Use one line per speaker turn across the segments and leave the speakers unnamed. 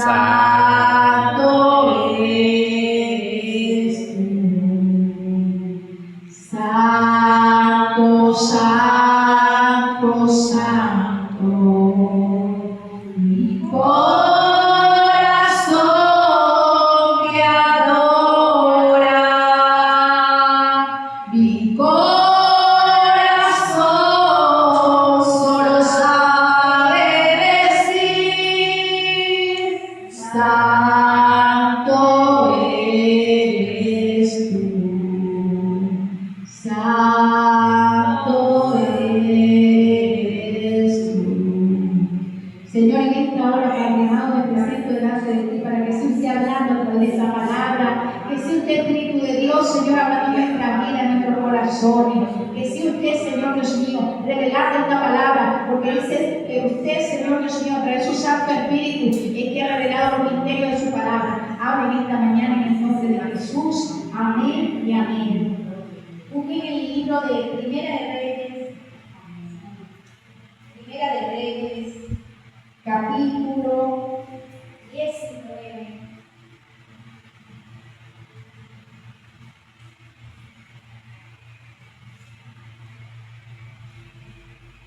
Santo eres tú. Santo, santo, santo. Mi corazón te adora. Mi corazón solo sabe decir: Santo eres tú. Santo eres tú. Señor, en esta hora, Padre amado, me presento delante de ti para que sea usted hablando a través de esa palabra, que sea usted Espíritu de Dios, Señor, hablando en nuestra vida, en nuestros corazones, que sea usted, Señor Dios mío, revelando esta palabra, porque dice que usted, Señor Dios mío, a través de su Santo Espíritu, es que ha revelado los misterios de su palabra. Habla en esta mañana en el nombre de Jesús. Amén y amén. Busquen el libro de Primera de Reyes, capítulo 19.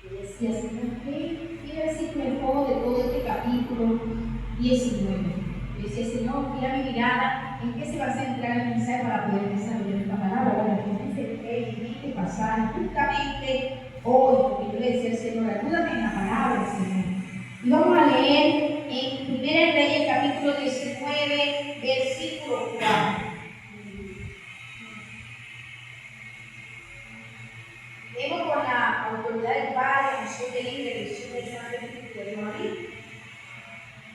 Y decía, Señor, ¿qué versículo el foco de todo este capítulo 19? Y decía, Señor, mira mi mirada, ¿en qué se va a centrar el mensaje para poder desarrollar esta palabra? Bueno, me centré en este pasaje justamente hoy, porque yo le decía al Señor, ayúdame en la palabra, Señor. Y vamos a leer en 1 Reyes capítulo 19, versículo 4. Leemos con la autoridad del Padre, unción del Hijo y bendición del Santo Espíritu de Dios.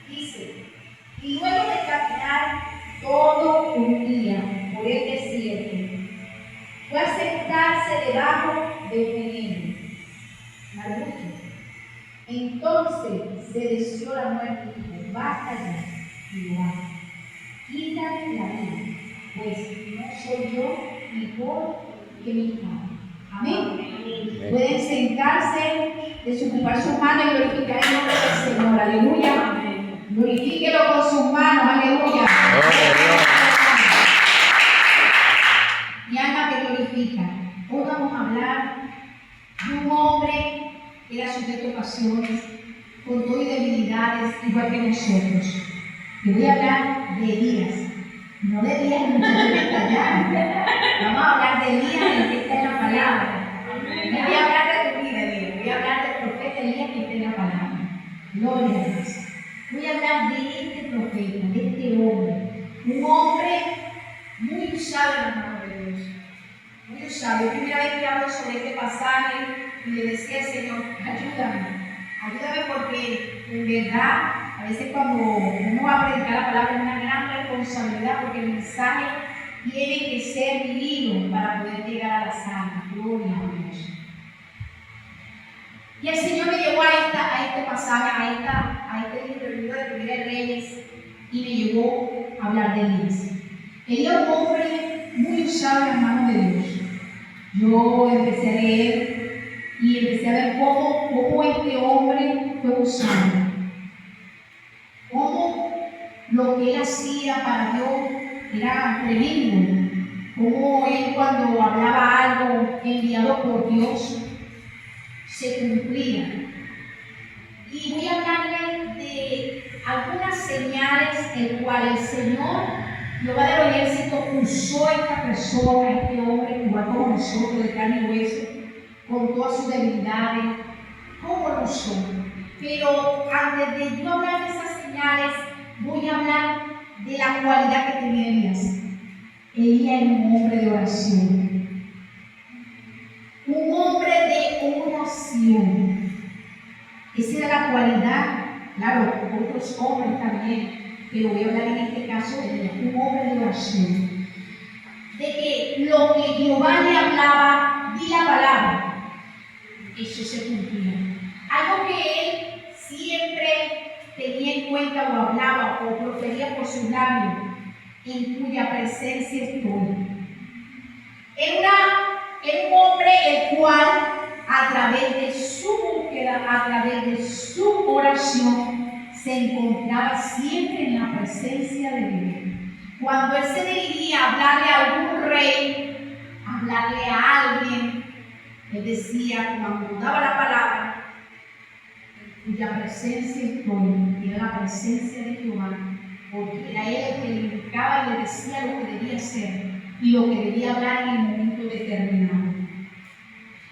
Dice: y luego de caminar todo un día por el desierto, fue a sentarse debajo de un enebro, arbusto. Entonces se deseó la muerte y dijo: basta ya, Jehová, quítame la vida, pues no soy yo mejor que mi Padre. Amén. Pueden sentarse, desocupar sus manos y glorificar el nombre del Señor. Aleluya. Glorifíquelo con sus manos. Aleluya. Mi alma te glorifica. Hoy vamos a hablar de un hombre que era sujeto a pasiones, con todo y debilidades, igual que nosotros. Te voy a hablar de Elías. No de Elías, no de allá. Vamos a hablar de Elías, el que está en la palabra. No voy a hablar de tu vida, Elías. Voy a hablar del profeta Elías que está en la palabra. Gloria a Dios. Voy a hablar de este profeta, de este hombre. Un hombre muy usado en las manos de Dios. Muy usado. La primera vez que hablo sobre este pasaje y le decía al Señor: ayúdame. Ayúdame porque en verdad, a veces cuando uno va a predicar la palabra es una gran responsabilidad, porque el mensaje tiene que ser vivido para poder llegar a las almas. Gloria a Dios. Y el Señor me llevó a este pasaje, a este libro de Primera de Reyes, y me llevó a hablar de Elías. Elías es un hombre muy usado en las manos de Dios. Yo empecé a leer y empecé a ver cómo este hombre fue usado. Cómo lo que él hacía para Dios era tremendo. Cómo él, cuando hablaba algo enviado por Dios, se cumplía. Y voy a hablarles de algunas señales en las cuales el Señor, Jehová de los ejércitos, usó a esta persona, a este hombre, igual como nosotros, de carne y hueso, con todas sus debilidades. ¿Cómo lo usó? Pero antes de yo hablar de esas señales, voy a hablar de la cualidad que tenía Elías. Elías era un hombre de oración. Un hombre de oración. Esa era la cualidad, claro, otros hombres también, pero voy a hablar en este caso de Elías, un hombre de oración. De que lo que Jehová le hablaba, di la palabra, eso se cumplía. Algo que él siempre tenía en cuenta o hablaba o profería por sus labios, en cuya presencia estoy. Era un hombre el cual, a través de su búsqueda, a través de su oración, se encontraba siempre en la presencia de Dios. Cuando él se dirigía a hablarle a algún rey, a hablarle a alguien, él decía, cuando daba la palabra, en cuya presencia estoy, era la presencia de Jehová, porque era él el que le indicaba y le decía lo que debía hacer y lo que debía hablar en el momento determinado.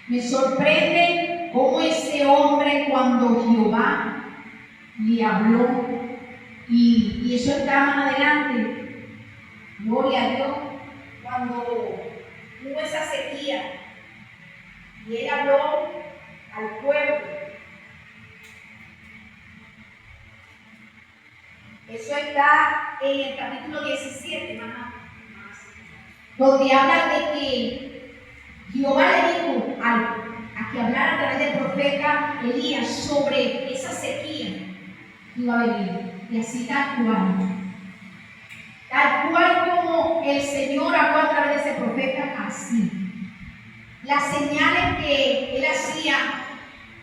Me sorprende cómo ese hombre, cuando Jehová le habló, y eso está más adelante, gloria a Dios, cuando hubo esa sequía y él habló al pueblo. Eso está en el capítulo 17, donde habla de que Jehová le dijo a que hablara a través del profeta Elías sobre esa sequía que iba a venir. Y así tal cual como el Señor habló a través de ese profeta, así. Las señales que él hacía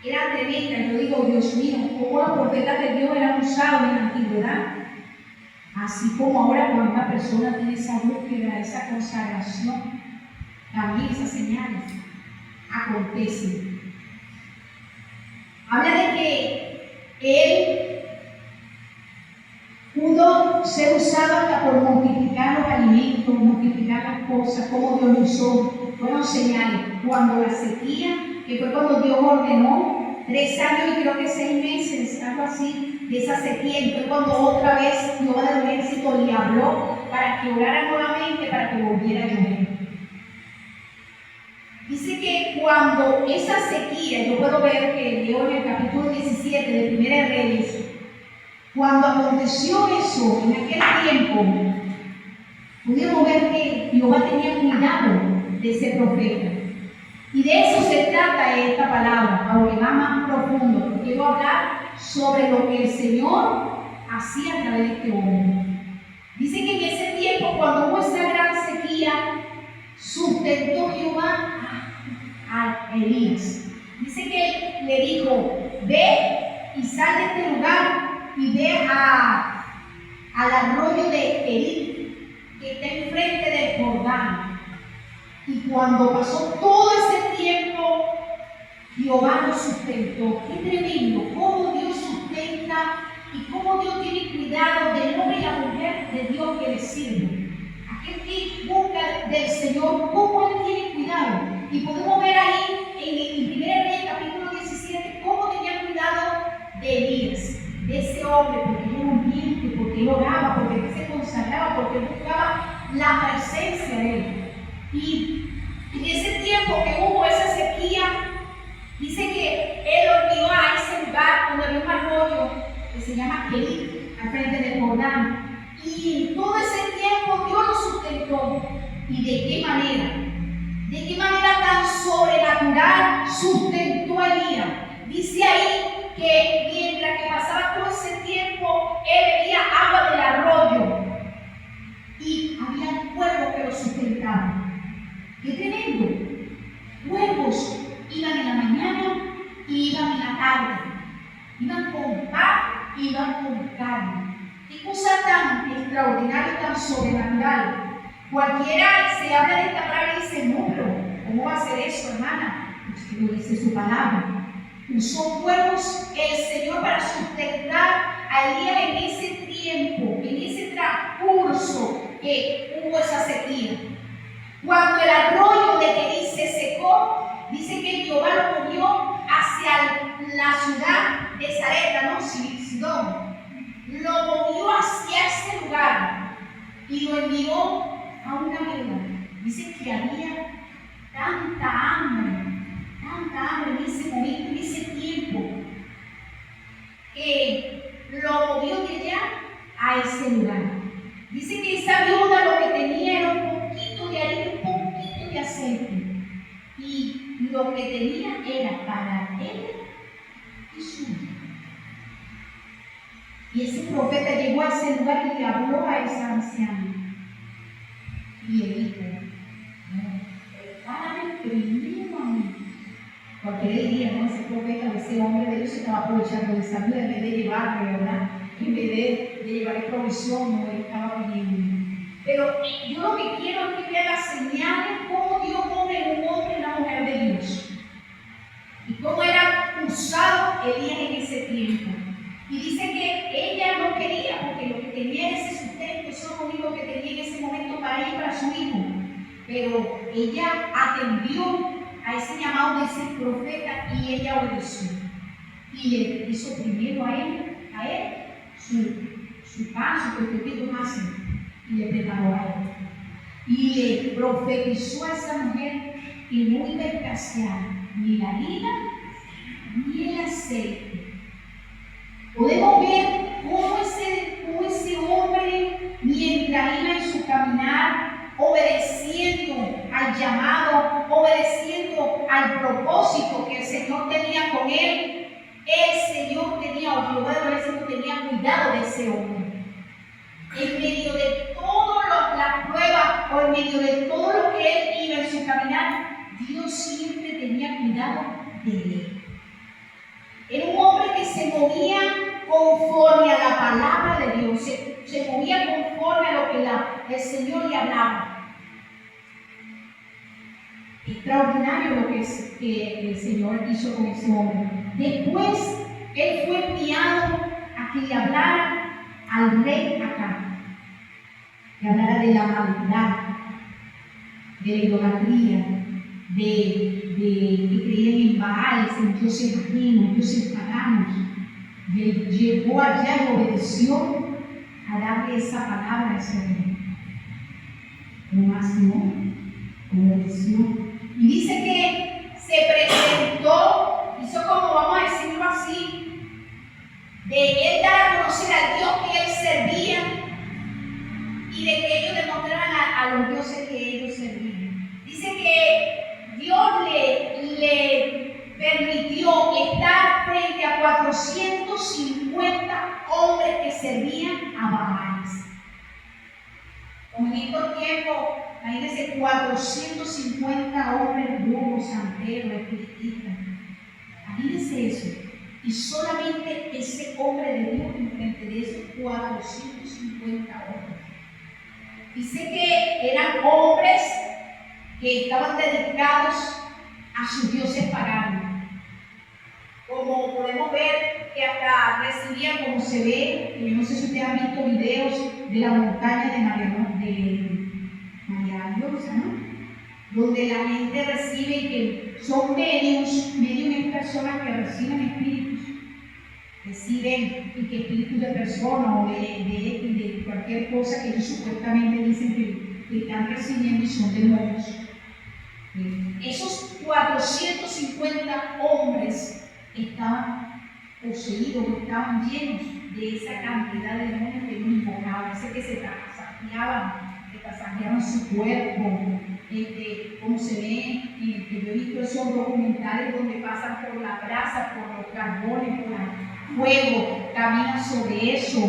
eran tremendas. Yo digo, Dios mío, cómo los profetas de Dios eran usados en la antigüedad. Así como ahora cuando una persona tiene esa búsqueda, esa consagración, también esas señales acontecen. Habla de que él pudo ser usado hasta por multiplicar los alimentos, multiplicar las cosas, como Dios lo usó. Fueron señales. Cuando la sequía, que fue cuando Dios ordenó 3 años y creo que 6 meses, algo así, de esa sequía, y fue cuando otra vez Jehová del ejército le habló para que orara nuevamente, para que volviera a llover. Dice que cuando esa sequía, yo puedo ver que leo en el capítulo 17 de Primera de Reyes, cuando aconteció eso en aquel tiempo, pudimos ver que Jehová tenía cuidado de ese profeta. Y de eso se trata esta palabra, aunque va más profundo. Quiero hablar sobre lo que el Señor hacía a través de este hombre. Dice que en ese tiempo, cuando hubo esa gran sequía, sustentó Jehová a Elías. Dice que él le dijo, ve y sal de este lugar y ve al arroyo de Kerit, que está enfrente del Jordán. Y cuando pasó todo ese tiempo, Jehová lo sustentó. Qué tremendo, cómo Dios sustenta y cómo Dios tiene cuidado del hombre y la mujer de Dios que le sirve. Aquel que busca del Señor, cómo Él tiene cuidado. Y podemos ver ahí en 1 Reyes capítulo 17 cómo tenía cuidado de Elías, de ese hombre, porque él era humilde, porque él oraba, porque él se consagraba, porque él buscaba la presencia de él. Y en ese tiempo que hubo esa sequía, dice que él lo envió a ese lugar donde había un arroyo que se llama Kerit, al frente del Jordán. Y en todo ese tiempo Dios lo sustentó. ¿Y de qué manera? ¿De qué manera tan sobrenatural sustentó a Elías? Dice ahí que mientras que pasaba todo ese tiempo, él bebía agua del arroyo. Y había cuervos que lo sustentaban. ¡Qué tremendo! Cuervos iban en la mañana y iban en la tarde. Iban con pan y iban con carne. ¡Qué cosa tan extraordinaria y tan sobrenatural! Cualquiera se habla de esta palabra y dice, no, pero ¿cómo va a ser eso, hermana? Usted lo dice su palabra. Usó cuervos el Señor para sustentar a Elías en ese tiempo, en ese transcurso que hubo esa sequía. Cuando el arroyo de Kerit se secó, dice que Jehová lo movió hacia la ciudad de Sarepta, ¿no? Sidón. Lo movió hacia ese lugar y lo envió a una viuda. Dice que había tanta hambre en ese momento, en ese tiempo, que lo movió de allá a ese lugar. Dice que esa viuda lo que tenía era un poquito de harina, un poquito de aceite. Y lo que tenía era para él y su hija. Y ese profeta llegó a ese lugar y le habló a esa anciana. Y le dijo, prepárame primero a mí. Porque él diría, no, ese profeta o ese hombre de Dios se estaba aprovechando de esa vida en vez de llevarle, ¿verdad? provisión, no, él estaba pidiendo. Pero yo lo que quiero es que vean las señales, cómo Dios pone un hombre y una mujer de Dios. Y cómo era usado Elías en ese tiempo. Y dice que ella no quería, porque lo que tenía era ese sustento, eso es lo único que tenía en ese momento para ella y para su hijo. Pero ella atendió a ese llamado de ese profeta y ella obedeció. Y le hizo primero a él su pan, su pescadito más, y le preparó a él. Y le profetizó a esa mujer que no iba a escasear ni la harina ni el aceite. Podemos ver cómo ese hombre, mientras iba en su caminar, obedeciendo al llamado, obedeciendo al propósito que el Señor tenía con él, el Señor tenía, o Jehová el Señor tenía cuidado de ese hombre. En medio de todas las pruebas o en medio de todo lo que él iba en su caminar, Dios siempre tenía cuidado de él. Era un hombre que se movía conforme a la palabra de Dios, se movía conforme a lo que el Señor le hablaba. Extraordinario lo que el Señor hizo con ese hombre. Después, él fue enviado a que le hablara al rey Acab, que hablara de la maldad, de la idolatría, de que creían en Baales, en dioses ajenos, dioses paganos. Y él llegó allá y obedeció a darle esa palabra a ese rey. No más no, obedeció. Y dice que se presentó, hizo como, vamos a decirlo así, de él dar a conocer al Dios que él servía y de que ellos demostraran a los dioses que ellos servían. Dice que Dios le permitió estar frente a 450 hombres que servían a Baales. Como en estos tiempos, imagínense 450 hombres duros, santeros, espiritistas. Imagínense eso. Y solamente ese hombre de Dios enfrente de esos 450 hombres. Dice que eran hombres que estaban dedicados a sus dioses paganos. Como podemos ver que hasta recibían, como se ve, yo no sé si ustedes han visto videos de la montaña de María Diosa, ¿no? Donde la gente recibe, que son medios en personas que reciben espíritus, reciben y que espíritus de personas o de cualquier cosa que ellos supuestamente dicen que están recibiendo y son demonios. Esos 450 hombres estaban poseídos, estaban llenos de esa cantidad de demonios que ellos invocaban. Dice que se tasajeaban su cuerpo, como se ve, que yo he visto esos documentales donde pasan por la brasa, por los carbones, por el fuego, caminan sobre eso,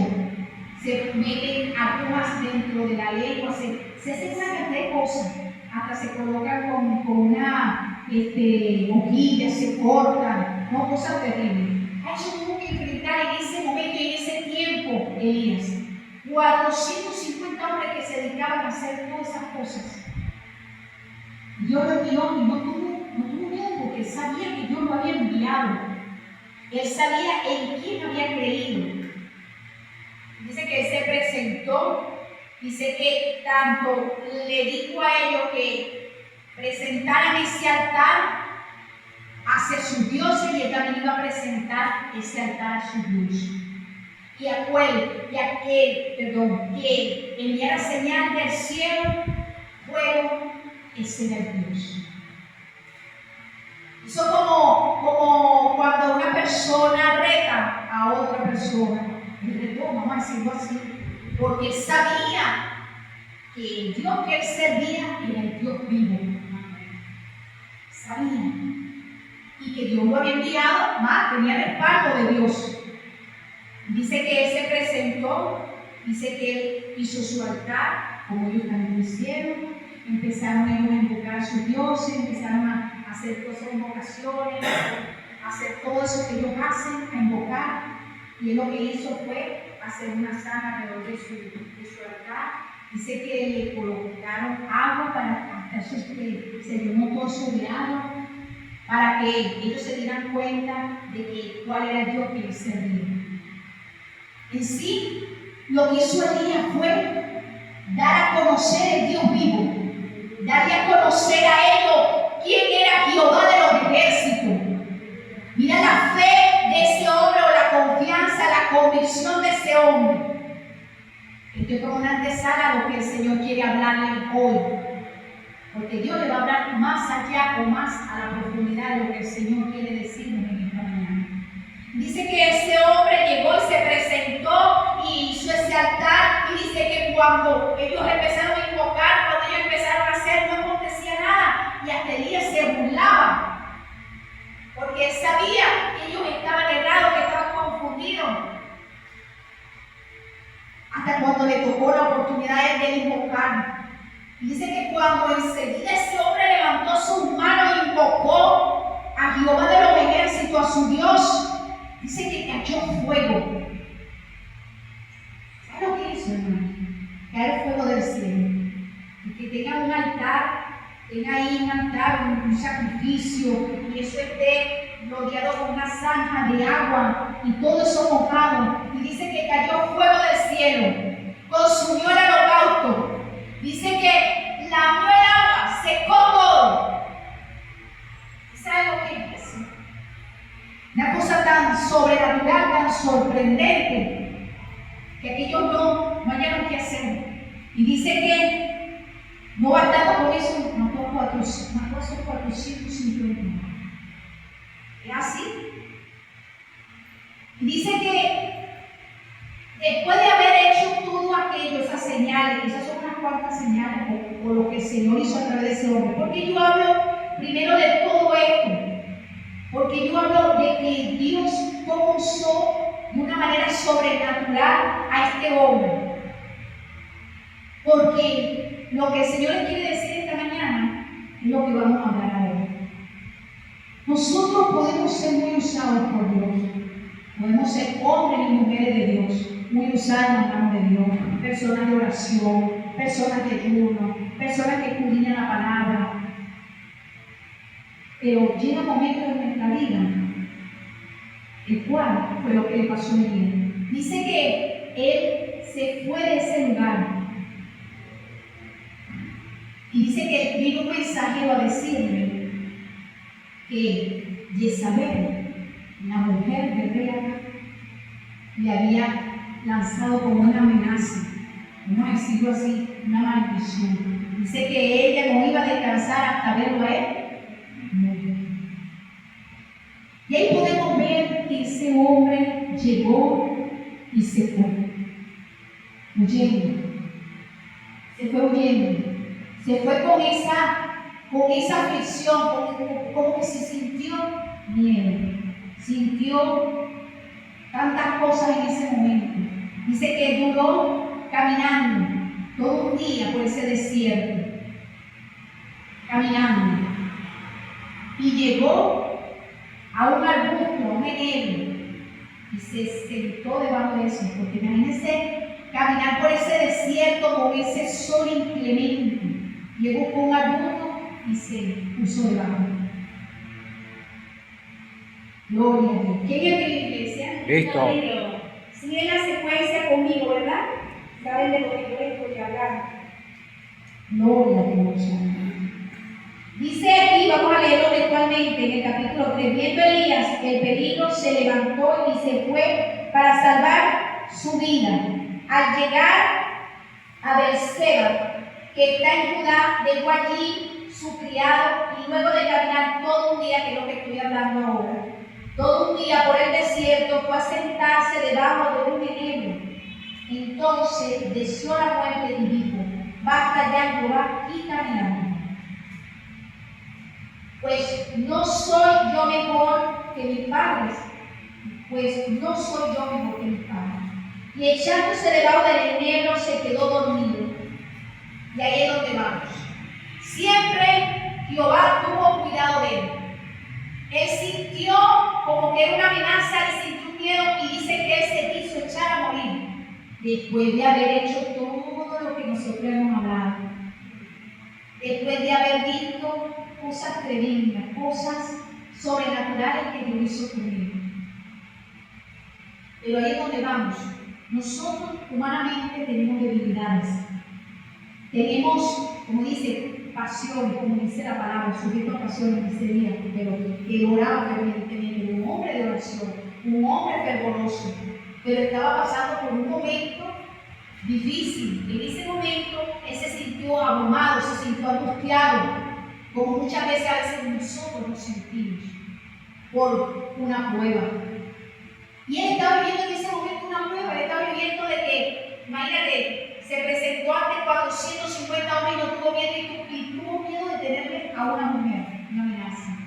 se meten agujas dentro de la lengua, se hacen una cantidad de cosas, hasta se colocan con una hojilla, se cortan, no, cosas terribles. A eso tuvo que enfrentar en ese momento y en ese tiempo Elías. 450 hombres que se dedicaban a hacer todas esas cosas. Dios lo envió y no tuvo miedo porque él sabía que Dios lo había enviado. Él sabía en quién había creído. Dice que él se presentó, dice que tanto le dijo a ellos que presentaran ese altar hacia sus dioses y él también iba a presentar ese altar a sus dioses. Y que enviara señal del cielo, fuego, ese era el Dios. Eso como cuando una persona reta a otra persona, él retó, vamos a decirlo así, porque él sabía que el Dios que él servía era el Dios vivo. Sabía. Y que Dios lo había enviado, más tenía respaldo de Dios. Dice que él se presentó, dice que él hizo su altar, como ellos también lo hicieron. Empezaron ellos a invocar a sus dioses, empezaron a hacer todas esas invocaciones, a hacer todo eso que ellos hacen, a invocar. Y él lo que hizo fue hacer una zanja alrededor de su altar. Dice que le colocaron agua para hasta eso se llenó todo eso de agua, para que ellos se dieran cuenta de cuál era el Dios que les servía. En sí, lo que hizo Elías fue dar a conocer el Dios vivo, darle a conocer a ellos quién era Jehová de los ejércitos. Mira la fe de ese hombre, o la confianza, la convicción de ese hombre. Esto es como una antesala a lo que el Señor quiere hablarle hoy. Porque Dios le va a hablar más allá o más a la profundidad de lo que el Señor quiere decirnos en esta mañana. Dice que ese hombre llegó y se presentó y hizo ese altar, y dice que cuando ellos empezaron a invocar, cuando ellos empezaron a hacer, no acontecía nada, y hasta Elías se burlaba, porque él sabía que ellos estaban errados, que estaban confundidos. Hasta cuando le tocó la oportunidad de invocar. Y dice que cuando enseguida ese hombre levantó sus manos e invocó a Jehová de los ejércitos, a su Dios, dice que cayó fuego. ¿Sabes lo que hizo, hermano? Caer fuego del cielo. Y que tenga un altar, tenga ahí un altar, un sacrificio, y eso esté rodeado con una zanja de agua, y todo eso mojado. Y dice que cayó fuego del cielo, consumió el holocausto. Dice que lamió el agua, secó todo. ¿Sabe lo que es eso? Una cosa tan sobrenatural, tan sorprendente, que aquellos no hallaron qué hacer. Y dice que no bastando con eso, mató a 450. ¿Es así? Y dice que después de haber hecho todo aquello, esas señales, esas son unas cuantas señales, o lo que el Señor hizo a través de ese hombre. Porque yo hablo primero de todo esto, porque yo hablo de que Dios cómo usó de una manera sobrenatural a este hombre. Porque lo que el Señor le quiere decir esta mañana es lo que vamos a hablar ahora. Nosotros podemos ser muy usados por Dios. Podemos ser hombres y mujeres de Dios, muy usados en las manos de Dios, personas de oración, personas de ayuno, personas que escudriñan la palabra. Pero llega un momento en nuestra vida, el cual fue lo que le pasó a él. Dice que él se fue de ese lugar. Y dice que vino un mensajero a decirle que Jezabel, la mujer de Rebeca, le había lanzado como una amenaza, vamos a decirlo así, una maldición. Dice que ella no iba a descansar hasta verlo a él morir. Y ahí podemos ver que ese hombre llegó y se fue, huyendo. Se fue huyendo. Se fue con esa aflicción, como que se sintió miedo, sintió tantas cosas en ese momento. Dice que duró caminando todo un día por ese desierto, caminando, y llegó a un arbusto, a un enebro, y se sentó debajo de eso, porque imagínense caminar por ese desierto con ese sol inclemente. Llegó con un arbusto y se puso debajo. Gloria a Dios. ¿Quién es mi iglesia?
Listo.
Sigue la secuencia conmigo, ¿verdad? Saben de lo que yo estoy hablando. Gloria a Dios. Dice aquí, vamos a leerlo textualmente en el capítulo 3. Viendo Elías el peligro, se levantó y se fue para salvar su vida. Al llegar a Beerseba, que está en Judá, dejó allí su criado, y luego de caminar todo un día, que es lo que estoy hablando ahora, todo un día por el desierto, fue a sentarse debajo de un enebro. Entonces deseó la muerte y dijo: basta ya, Jehová, quítame la vida. Pues no soy yo mejor que mis padres, Y echándose debajo del enebro se quedó dormido. Y ahí es donde vamos. Siempre Jehová tuvo cuidado de él. Él sintió como que era una amenaza y sintió un miedo y dice que él se quiso echar a morir después de haber hecho todo lo que nosotros hemos hablado, después de haber visto cosas tremendas, cosas sobrenaturales que Dios hizo con él. Pero ahí es donde vamos. Nosotros humanamente tenemos debilidades. Tenemos, como dice, pasión, como dice la palabra, sujeto a pasión, dice, pero él oraba fervientemente, un hombre de oración, un hombre fervoroso, pero estaba pasando por un momento difícil. En ese momento él se sintió abrumado, se sintió angustiado, como muchas veces nosotros nos sentimos por una prueba. Y él estaba viviendo en ese momento una prueba, él estaba viviendo de que, imagínate, se presentó ante 450 hombres y no tuvo miedo y tuvo miedo de tenerle a una mujer, una amenaza.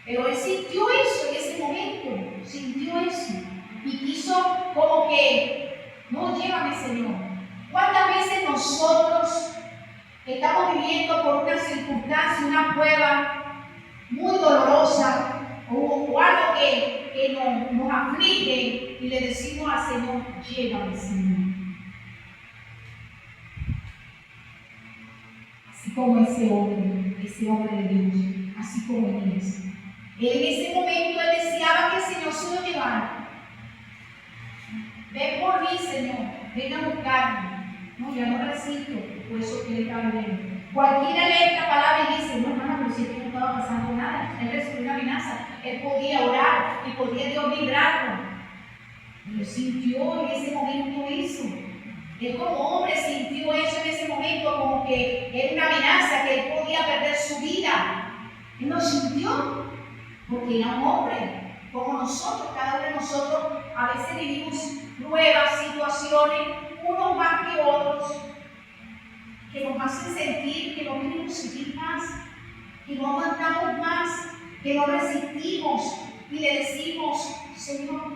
Pero él sintió eso en ese momento, sintió eso y quiso como que, no, llévame Señor. ¿Cuántas veces nosotros estamos viviendo por una circunstancia, una prueba muy dolorosa o algo que nos aflige y le decimos al Señor, llévame Señor? Así como ese hombre de Dios, así como él es. Él en ese momento él deseaba que el Señor se lo llevara. Ven por mí, Señor, ven a buscarme. No, ya no resisto, por eso que él estaba viendo. Cualquiera lee esta palabra y dice, no hermana, pero si es que no estaba pasando nada, él recibió una amenaza, él podía orar y podía Dios librarlo. Pero sintió en ese momento eso. Él como hombre sintió eso en ese momento como que era una amenaza, que él podía perder su vida. Él lo sintió porque era un hombre, como nosotros, cada uno de nosotros a veces vivimos pruebas, situaciones, unos más que otros, que nos hacen sentir que no queremos seguir más, que no aguantamos más, que no resistimos y le decimos, Señor,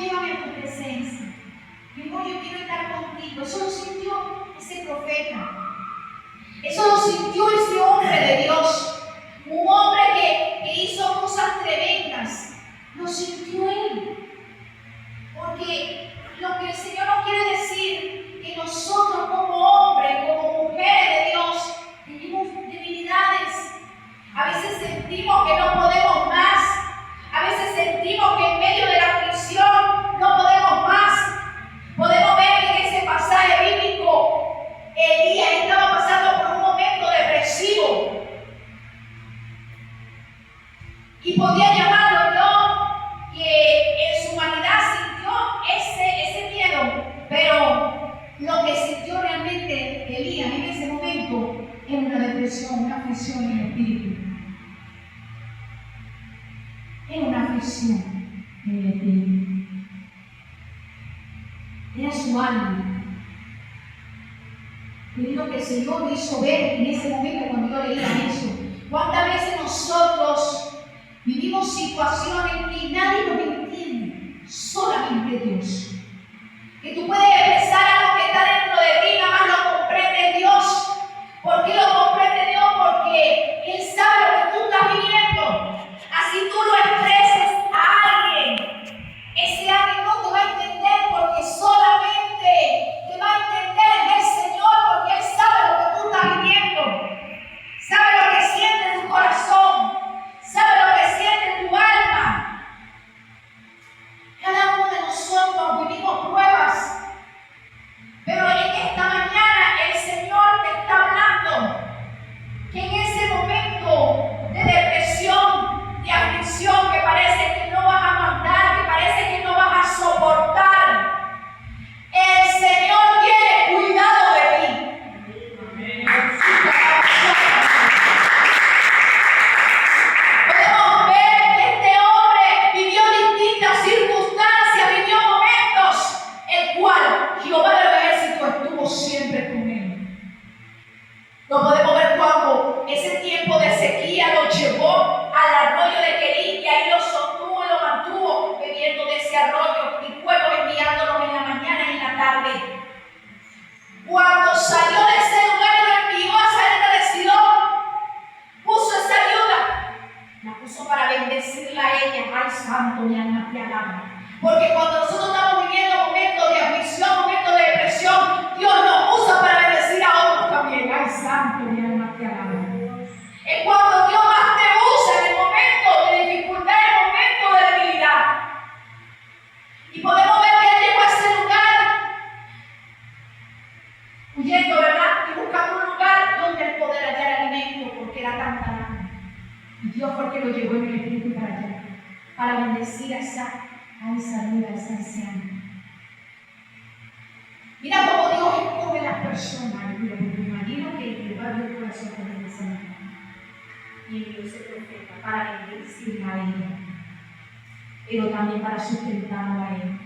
llévame a tu presencia. Yo quiero estar contigo. Eso lo sintió ese profeta. Eso lo sintió ese hombre de Dios. Un hombre que hizo cosas tremendas. Lo sintió él. Porque lo que el Señor nos quiere decir, que nosotros como hombres, como mujeres de Dios, tenemos debilidades. A veces sentimos que no podemos más. A veces sentimos que en medio de la aflicción no podemos más. Podemos ver que en ese pasaje bíblico Elías estaba pasando por un momento depresivo. Y podía llamarlo yo, que en su humanidad sintió ese miedo. Pero lo que sintió realmente Elías en ese momento era una depresión, una aflicción en el espíritu. Era una aflicción en el espíritu. Era su alma. Y es lo que el Señor hizo ver en ese momento cuando yo leía eso. ¿Cuántas veces nosotros vivimos situaciones que nadie nos entiende? Solamente Dios. Que tú puedes expresar algo que está dentro de ti, nada más lo comprende Dios. ¿Por qué lo comprende Dios? Porque Él sabe lo que tú estás viviendo. Así tú lo expreses a alguien. Ese alguien no te va a entender porque solamente te va a entender el Señor, porque Él sabe lo que tú estás viviendo. Sabe lo que siente tu corazón. Sabe lo que siente tu alma. te alaba. Porque cuando nosotros estamos viviendo momentos de aflicción, momentos de depresión, Dios nos usa para bendecir a otros también. Ay, santo, mi alma te alaba. Es cuando Dios más te usa en el momento de dificultad, en el momento de debilidad. Y podemos ver que Él llegó a ese lugar huyendo, ¿verdad? Y buscando un lugar donde Él poder hallar alimento, porque era tanta hambre. Y Dios fue el que lo llevó en el espíritu para allá, para bendecir a esa viuda, a esa anciana. Mira cómo Dios escoge a las personas. Mira, porque me imagino que le va a abrir el corazón con esa mujer. Y envió ese profeta para bendecirla a ella, pero también para sustentarla a él.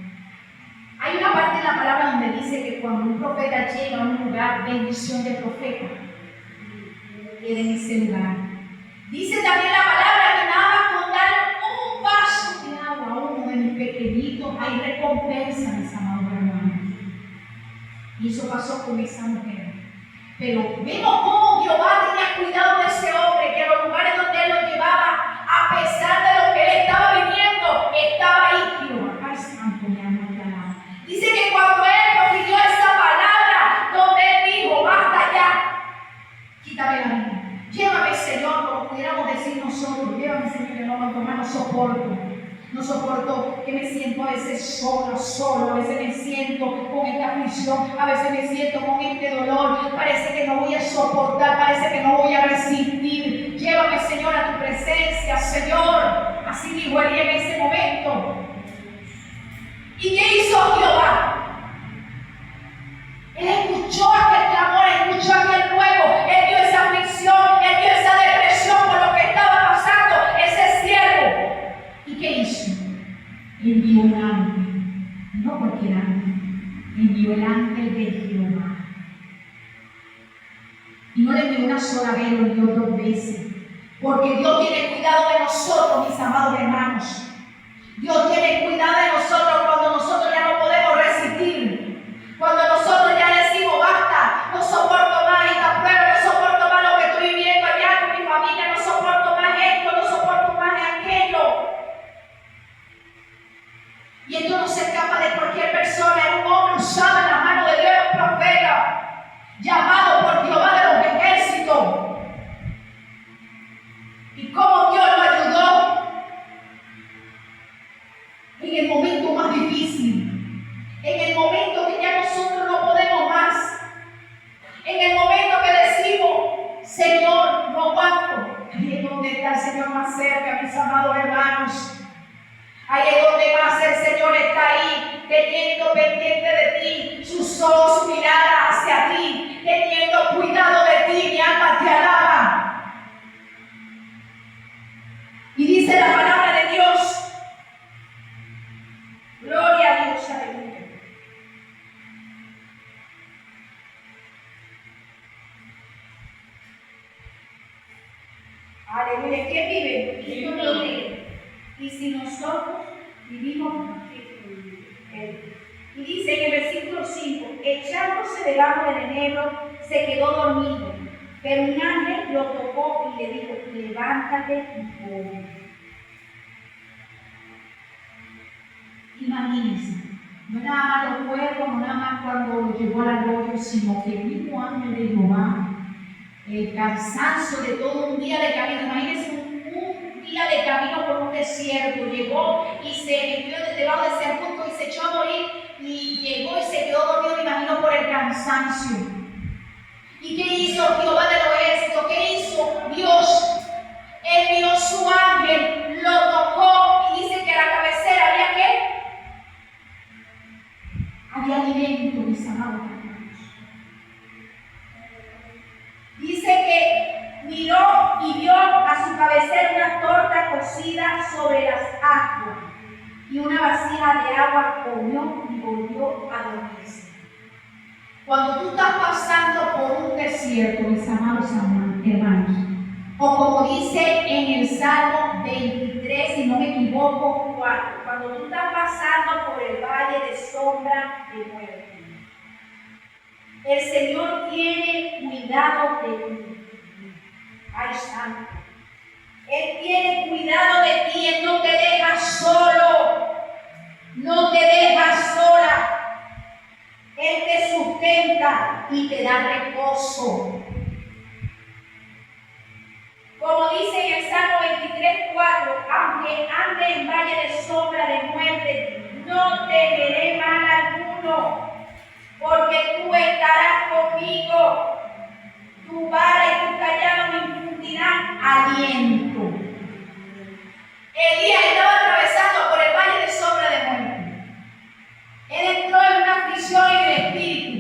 Hay una parte de la palabra donde dice que cuando un profeta llega a un lugar, bendición de profeta, queda en ese lugar. Dice también la palabra que nada más con dar un vaso de agua a uno de mis pequeñitos, hay recompensa, mis amados hermanos. Y eso pasó con esa mujer. Pero vemos cómo Jehová tenía cuidado de ese hombre, que a los lugares donde él lo llevaba, a pesar de lo que él estaba viviendo, estaba ahí Jehová. Ay, santo, mi alma te alaba. Dice que cuando él profirió esa palabra, donde él dijo, basta ya, quítame la vida. Llévame, Señor, como pudiéramos decir nosotros, llévame, Señor, que no más no soporto. No soporto que me siento a veces solo, a veces me siento con esta aflicción, a veces me siento con este dolor, parece que no voy a soportar, parece que no voy a resistir. Llévame, Señor, a tu presencia, Señor. Así dijo Elí en ese momento. ¿Y qué hizo Jehová? Él escuchó aquel clamor, escuchó aquel ruego, él vio esa aflicción, él vio esa depresión por lo que estaba pasando ese siervo. ¿Y qué hizo? Envió un ángel, no cualquier ángel, envió el ángel de Jehová. Y no le envió una sola vez, lo envió 2 veces. Porque Dios tiene cuidado de nosotros, mis amados hermanos. Dios tiene cuidado de nosotros cuando nosotros ya no podemos resistir. Cuando nosotros ya decimos, basta, no soporto más esta prueba, no soporto más lo que estoy viviendo allá con mi familia, no soporto más esto, no soporto más aquello. Y esto no se escapa de cualquier persona. Es un hombre usado en la mano de Dios, un profeta, llamado por Jehová de los ejércitos. Y cómo Dios lo ayudó en el momento más difícil, en el momento que ya nosotros no podemos más, en el momento que decimos, Señor, no aguanto. Ahí es donde está el Señor más cerca, mis amados hermanos. Ahí es donde más el Señor está ahí, teniendo pendiente de ti, sus ojos, su mirada hacia ti, teniendo cuidado de ti, mi alma te alaba. Y dice la palabra de Dios, gloria a Dios, aleluya. Aleluya, ¿quién vive? ¿Quién no vive? Y si nosotros vivimos, y dice en el versículo 5, echándose debajo del enebro, se quedó dormido, pero un ángel lo tocó y le dijo, levántate y come. Imagínense, no nada más los cuervos, no nada más cuando llegó al arroyo, sino que el mismo ángel de Jehová, el cansancio de todo un día de camino, imagínense un día de camino por un desierto, llegó y se metió debajo de ese arbusto y se echó a morir y llegó y se quedó dormido, me imagino, por el cansancio. ¿Y qué hizo Jehová de los ejércitos? ¿Qué hizo Dios? Envió su ángel, lo tocó y dice que a la cabecera había ¿qué? Había alimento, mis amados hermanos. Dice que miró y vio a su cabecera una torta cocida sobre las aguas y una vasija de agua comió y volvió a dormirse. Cuando tú estás pasando por un desierto, mis amados hermanos, o como dice en el Salmo 23, si no me equivoco, 4, cuando tú estás pasando por el valle de sombra de muerte, el Señor tiene cuidado de ti. Ay, santo. Él tiene cuidado de ti, Él no te deja solo. y te da reposo. Como dice en el Salmo 23:4, aunque ande en valle de sombra de muerte, no temeré mal alguno, porque tú estarás conmigo. Tu vara y tu callado me infundirán aliento. Elías estaba atravesando por el valle de sombra de muerte. Él entró en una aflicción en el espíritu.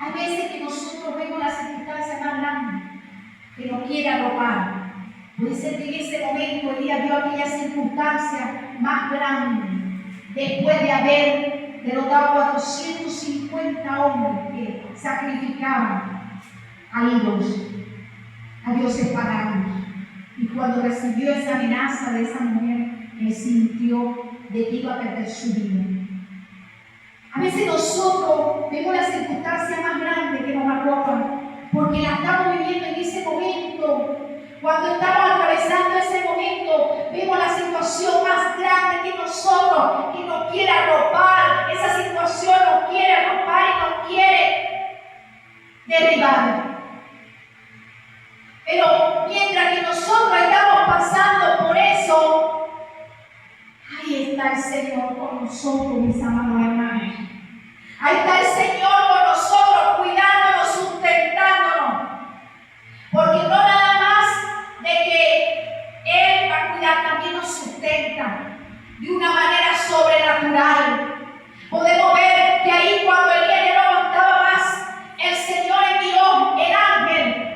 Hay veces que nosotros vemos las circunstancias más grandes que nos quiere arropar. Puede ser que en ese momento Elías vio aquella circunstancia más grande después de haber derrotado a 450 hombres que sacrificaban a ídolos, a dioses paganos. Y cuando recibió esa amenaza de esa mujer, él sintió de que iba a perder su vida. A veces nosotros vemos las circunstancias más grandes que nos arropan, porque la estamos viviendo en ese momento. Cuando estamos atravesando ese momento, vemos la situación más grande que nosotros, que nos quiere arropar. Esa situación nos quiere arropar y nos quiere derribar. Pero mientras que nosotros estamos pasando por eso, ahí está el Señor con nosotros, mis amados hermanos. Ahí está el Señor con nosotros, cuidándonos, sustentándonos. Porque no nada más de que Él va a cuidar, también nos sustenta de una manera sobrenatural. Podemos ver que ahí cuando Elías ya no aguantaba más, el Señor envió el ángel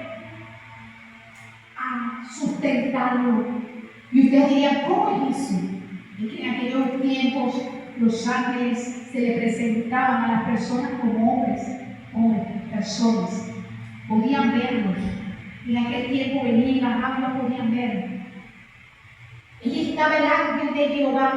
a sustentarlo. Y ustedes dirían, ¿cómo es eso? Es que en aquellos tiempos los ángeles se le presentaban a las personas como hombres, personas. Podían verlos. En aquel tiempo venían y bajaban y no podían ver. Allí estaba el ángel de Jehová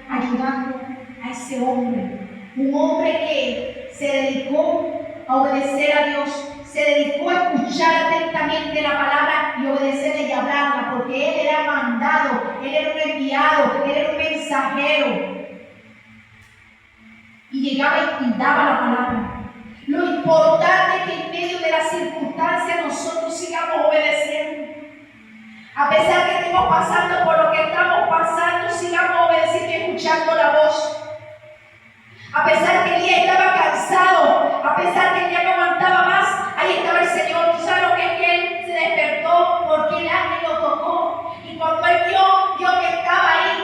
ayudando a ese hombre. Un hombre que se dedicó a obedecer a Dios, se dedicó a escuchar atentamente la palabra y obedecerle y hablarla, porque él era mandado, él era un enviado, él era un mensajero. Y llegaba y daba la palabra. Lo importante es que en medio de las circunstancias nosotros sigamos obedeciendo. A pesar que estemos pasando por lo que estamos pasando, sigamos obedeciendo y escuchando la voz. A pesar que Elías estaba cansado, a pesar que ya no aguantaba más, ahí estaba el Señor. ¿Tú sabes lo que es que él se despertó? Porque el ángel lo tocó. Y cuando él vio que estaba ahí,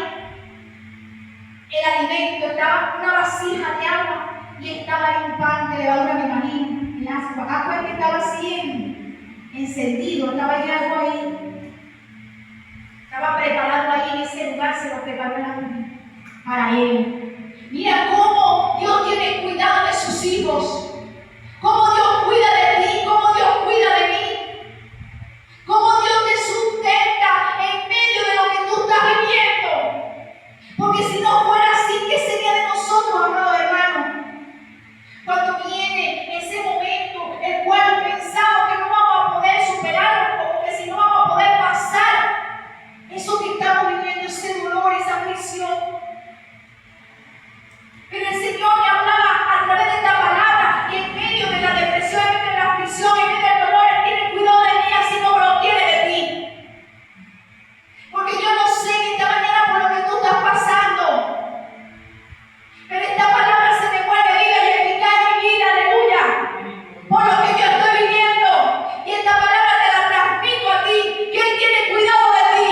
el alimento, estaba una vasija de agua y estaba ahí un pan de levadura, me imagino, el agua que estaba así encendido, estaba ahí algo ahí, estaba preparado ahí en ese lugar, se lo preparó el ángel para él. Mira cómo Dios tiene cuidado de sus hijos, cómo Dios cuida de ti, cómo Dios cuida de mí, cómo Dios te sustenta en medio de lo que tú estás viviendo. Porque si no fuera así, ¿qué sería de nosotros, amados hermanos? Cuando viene ese momento, el cual pensamos que no vamos a poder superarlo, como que si no vamos a poder pasar eso que estamos viviendo, ese dolor, esa aflicción. Pero el Señor me hablaba a través de esta palabra, y en medio de la depresión, en medio de la aflicción, en medio del dolor, Él tiene cuidado de mí, así como lo tiene de ti. Porque yo no sé en esta mañana por lo que tú estás pasando, pero esta palabra se me vuelve viva y eficaz en mi vida, aleluya, por lo que yo estoy viviendo. Y esta palabra te la transmito a ti, que Él tiene cuidado de ti.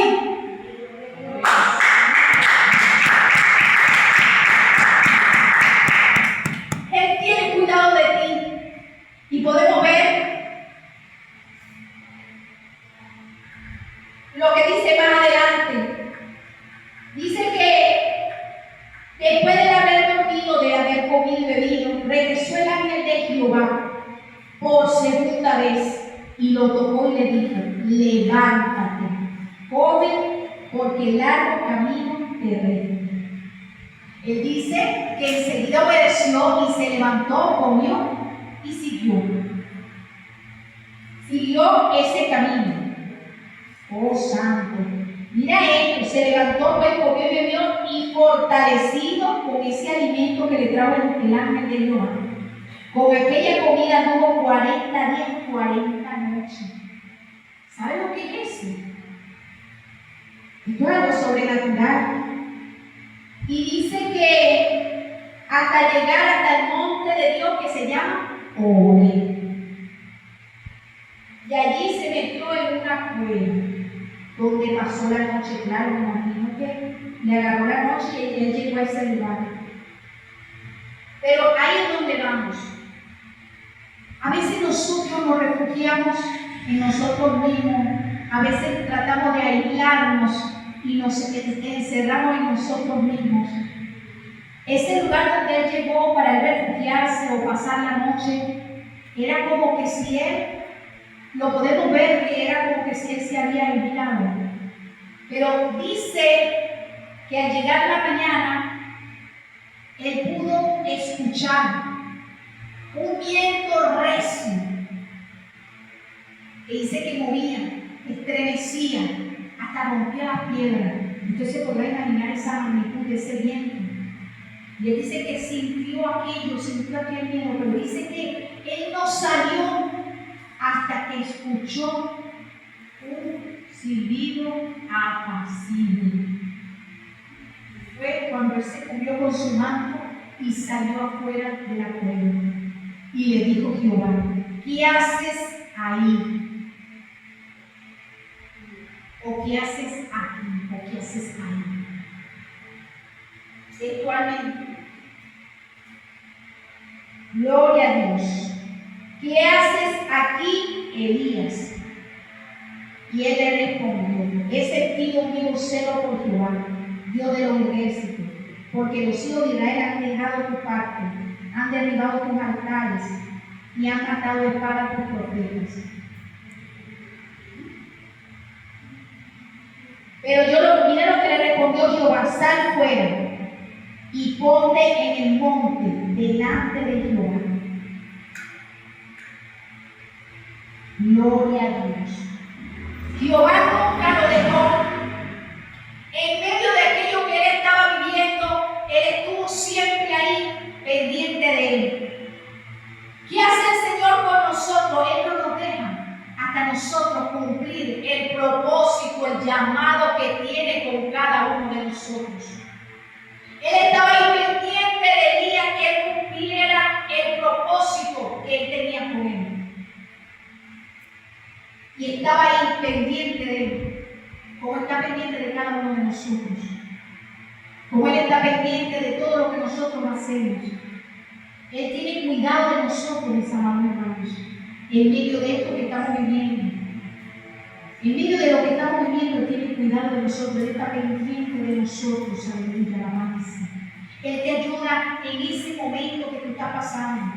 Él tiene cuidado de ti. Y podemos ver lo que dice más adelante. Dice que después de haber dormido, de haber comido y bebido, regresó el ángel de Jehová por segunda vez y lo tocó y le dijo: levántate, come, porque largo camino te resta. Él dice que enseguida obedeció y se levantó, comió y siguió. Siguió ese camino. Oh santo, Mira esto, se levantó, pues, comió y bebió, y fortalecido con ese alimento que le trajo el ángel de Jehová. Con aquella comida tuvo 40 días, 40 noches. ¿Sabe lo que es eso? Esto es algo sobrenatural. Y dice que hasta llegar hasta el monte de Dios que se llama Horeb. Y allí se metió en una cueva donde pasó la noche. Claro, me imagino que le agarró la noche y él llegó a ese lugar. Pero ahí es donde vamos. A veces nosotros nos refugiamos en nosotros mismos, a veces tratamos de aislarnos y nos encerramos en nosotros mismos. Ese lugar donde él llegó para él refugiarse o pasar la noche, era como que si él, lo podemos ver que era como que si él se había aislado. Pero dice que al llegar la mañana, él pudo escuchar un viento recio, que dice que movía, estremecía, hasta rompía las piedras. Usted se podrá imaginar esa magnitud de ese viento. Y él dice que sintió aquel miedo, pero dice que él no salió hasta que escuchó un silbido apacible. Fue cuando él se cubrió con su manto y salió afuera de la cueva. Y le dijo Jehová: ¿qué haces ahí? ¿O qué haces aquí? ¿O qué haces ahí? Actualmente, gloria a Dios. ¿Qué haces aquí, Elías? Y él le respondió: he sentido un vivo celo por Jehová, Dios de los ejércitos, porque los hijos de Israel han dejado tu pacto, han derribado tus altares y han matado de espada a tus profetas. Pero mira lo que le respondió Jehová: sal fuera y ponte en el monte delante de Jehová. Gloria a Dios. Jehová nunca lo dejó. En medio de aquello que él estaba viviendo, él estuvo siempre ahí, pendiente de él. ¿Qué hace el Señor con nosotros? Él no nos deja hasta nosotros cumplir el propósito, el llamado que tiene con cada uno de nosotros. Él estaba ahí pendiente del día que él cumpliera el propósito que él tenía con él. Y estaba ahí pendiente de él, como está pendiente de cada uno de nosotros, como él está pendiente de todo lo que nosotros hacemos. Él tiene cuidado de nosotros, mis amados hermanos, en medio de esto que estamos viviendo. En medio de lo que estamos viviendo, Él tiene cuidado de nosotros, Él está pendiente de nosotros, aleluya, alabanza. Él te ayuda en ese momento que tú estás pasando.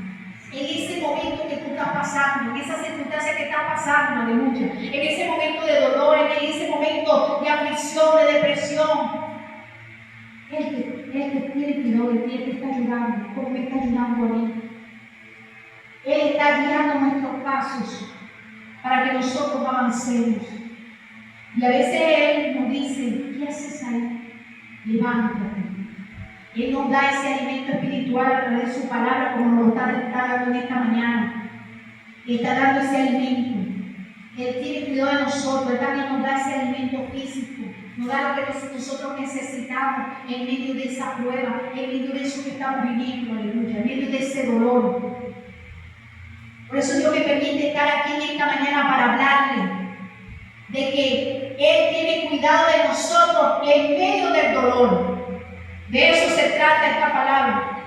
En ese momento que tú estás pasando, en esa circunstancia que estás pasando, aleluya, en ese momento de dolor, en ese momento de aflicción, de depresión, Él te tiene cuidado de ti, Él te está ayudando, como me está ayudando a mí. Él está guiando nuestros pasos para que nosotros avancemos. Y a veces Él nos dice: ¿qué haces ahí? Levántate. Él nos da ese alimento espiritual a través de su palabra, como nos lo está dando en esta mañana. Él está dando ese alimento. Él tiene cuidado de nosotros. Él también nos da ese alimento físico. Nos da lo que nosotros necesitamos en medio de esa prueba, en medio de eso que estamos viviendo, aleluya, en medio de ese dolor. Por eso Dios me permite estar aquí en esta mañana para hablarle de que Él tiene cuidado de nosotros en medio del dolor. De eso se trata esta palabra.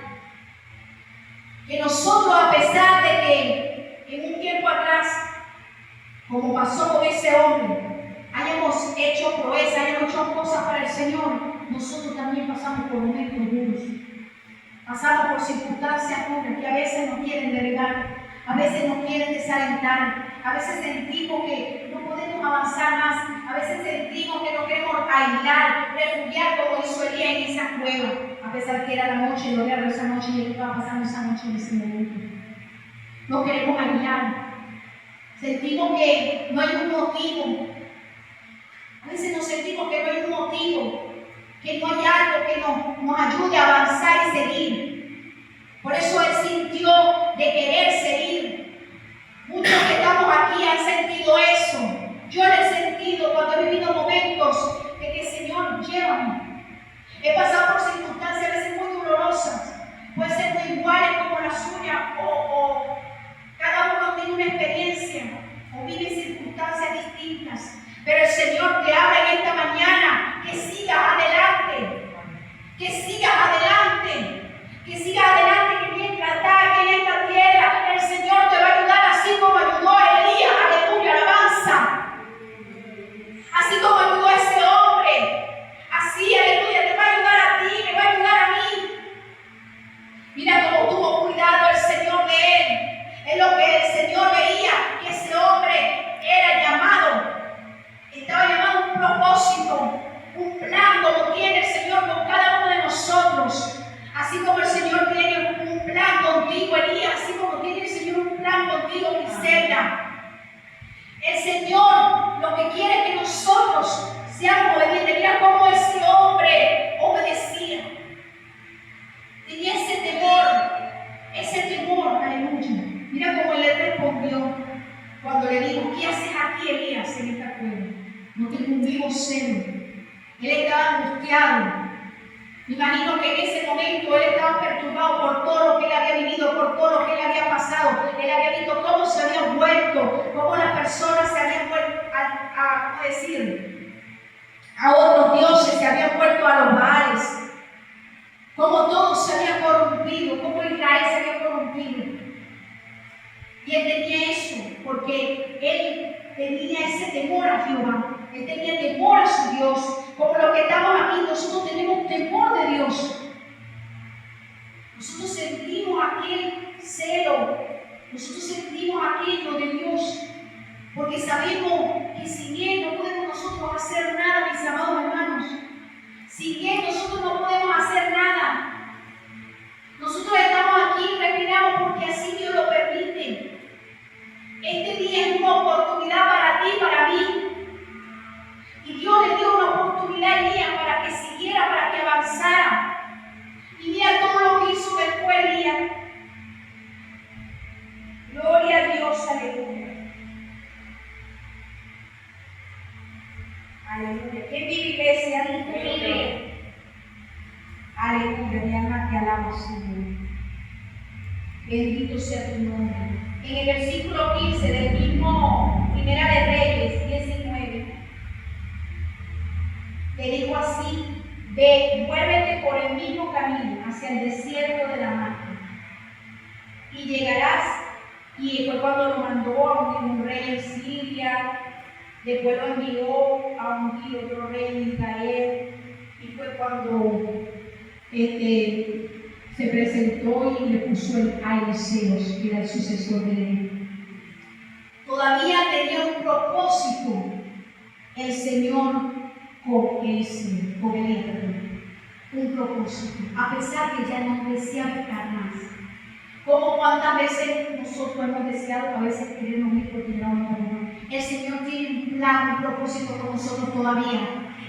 Que nosotros, a pesar de que en un tiempo atrás, como pasó con ese hombre, hayamos hecho proezas, hayamos hecho cosas para el Señor, nosotros también pasamos por momentos duros. Pasamos por circunstancias duras que a veces nos quieren derribar, a veces nos quieren desalentar, a veces sentimos que no podemos avanzar más, a veces sentimos que nos queremos aislar, refugiar como hizo Elías en esa cueva, a pesar que era la noche, lo era esa noche y él estaba pasando esa noche en ese momento. Nos queremos aislar, sentimos que no hay un motivo A veces nos sentimos que no hay un motivo, que no hay algo que nos ayude a avanzar y seguir. Por eso Él sintió de querer seguir. Muchos que estamos aquí han sentido eso. Yo lo he sentido cuando he vivido momentos de que, Señor, llévame. He pasado por circunstancias a veces muy dolorosas. Pueden ser muy iguales como la suya, o cada uno tiene una experiencia o vive circunstancias distintas. Pero el Señor te habla en esta mañana que sigas adelante, que sigas adelante, que mientras estás aquí en esta tierra, el Señor te va a ayudar así como ayudó a Elías, aleluya, alabanza. Así como ayudó a ese hombre, así, aleluya, te va a ayudar a ti, me va a ayudar a mí. Mira cómo tuvo cuidado el Señor de él. Es lo que el Señor veía, que ese hombre era llamado. Estaba llamado a un propósito, un plan, como tiene el Señor con cada uno de nosotros. Así como el Señor tiene un plan contigo, Elías, así como tiene el Señor un plan contigo, Griselda. El Señor lo que quiere es que nosotros seamos obedientes. Mira cómo ese hombre obedecía. Tenía ese temor, aleluya. Mira cómo él le respondió cuando le dijo: ¿qué haces aquí, Elías, en esta cueva? No tengo un vivo celo. Él estaba angustiado. Me imagino que en ese momento él estaba perturbado por todo lo que él había vivido, por todo lo que él había pasado. Él había visto cómo se había vuelto, cómo las personas se habían vuelto a otros dioses, se habían vuelto a los baales, cómo todo se había corrompido, cómo Israel se había corrompido. Y él tenía eso, porque él tenía ese temor a Jehová. Él tenía temor a su Dios. Como los que estamos aquí, nosotros tenemos temor de Dios. Nosotros sentimos aquel celo. Nosotros sentimos aquello de Dios. Porque sabemos que sin Él no podemos nosotros hacer nada, mis amados hermanos. Sin Él nosotros no podemos hacer nada. Nosotros estamos aquí y respiramos porque así Dios lo permite. Este día es una oportunidad para ti y para mí. Y Dios le dio una oportunidad a Elías para que siguiera, para que avanzara. Y mira todo lo que hizo después Elías. Gloria a Dios, aleluya. Aleluya. ¿Quién vive, iglesia? Aleluya. Aleluya, mi alma te alaba, Señor. Bendito sea tu nombre. En el versículo 15 del mismo Primera de Reyes 19, le dijo así: ve, muévete por el mismo camino hacia el desierto de Damasco, y llegarás. Y fue cuando lo mandó a un rey en Siria, después lo envió a ungir otro rey en Israel, y fue cuando se presentó y le puso a Eliseo, que era el sucesor de él. Todavía tenía un propósito el Señor con Eliseo, con Elías, un propósito, a pesar que ya no deseaba estar más. Como cuántas veces nosotros hemos deseado, a veces queremos ir porque no. El Señor tiene un plan, un propósito con nosotros todavía.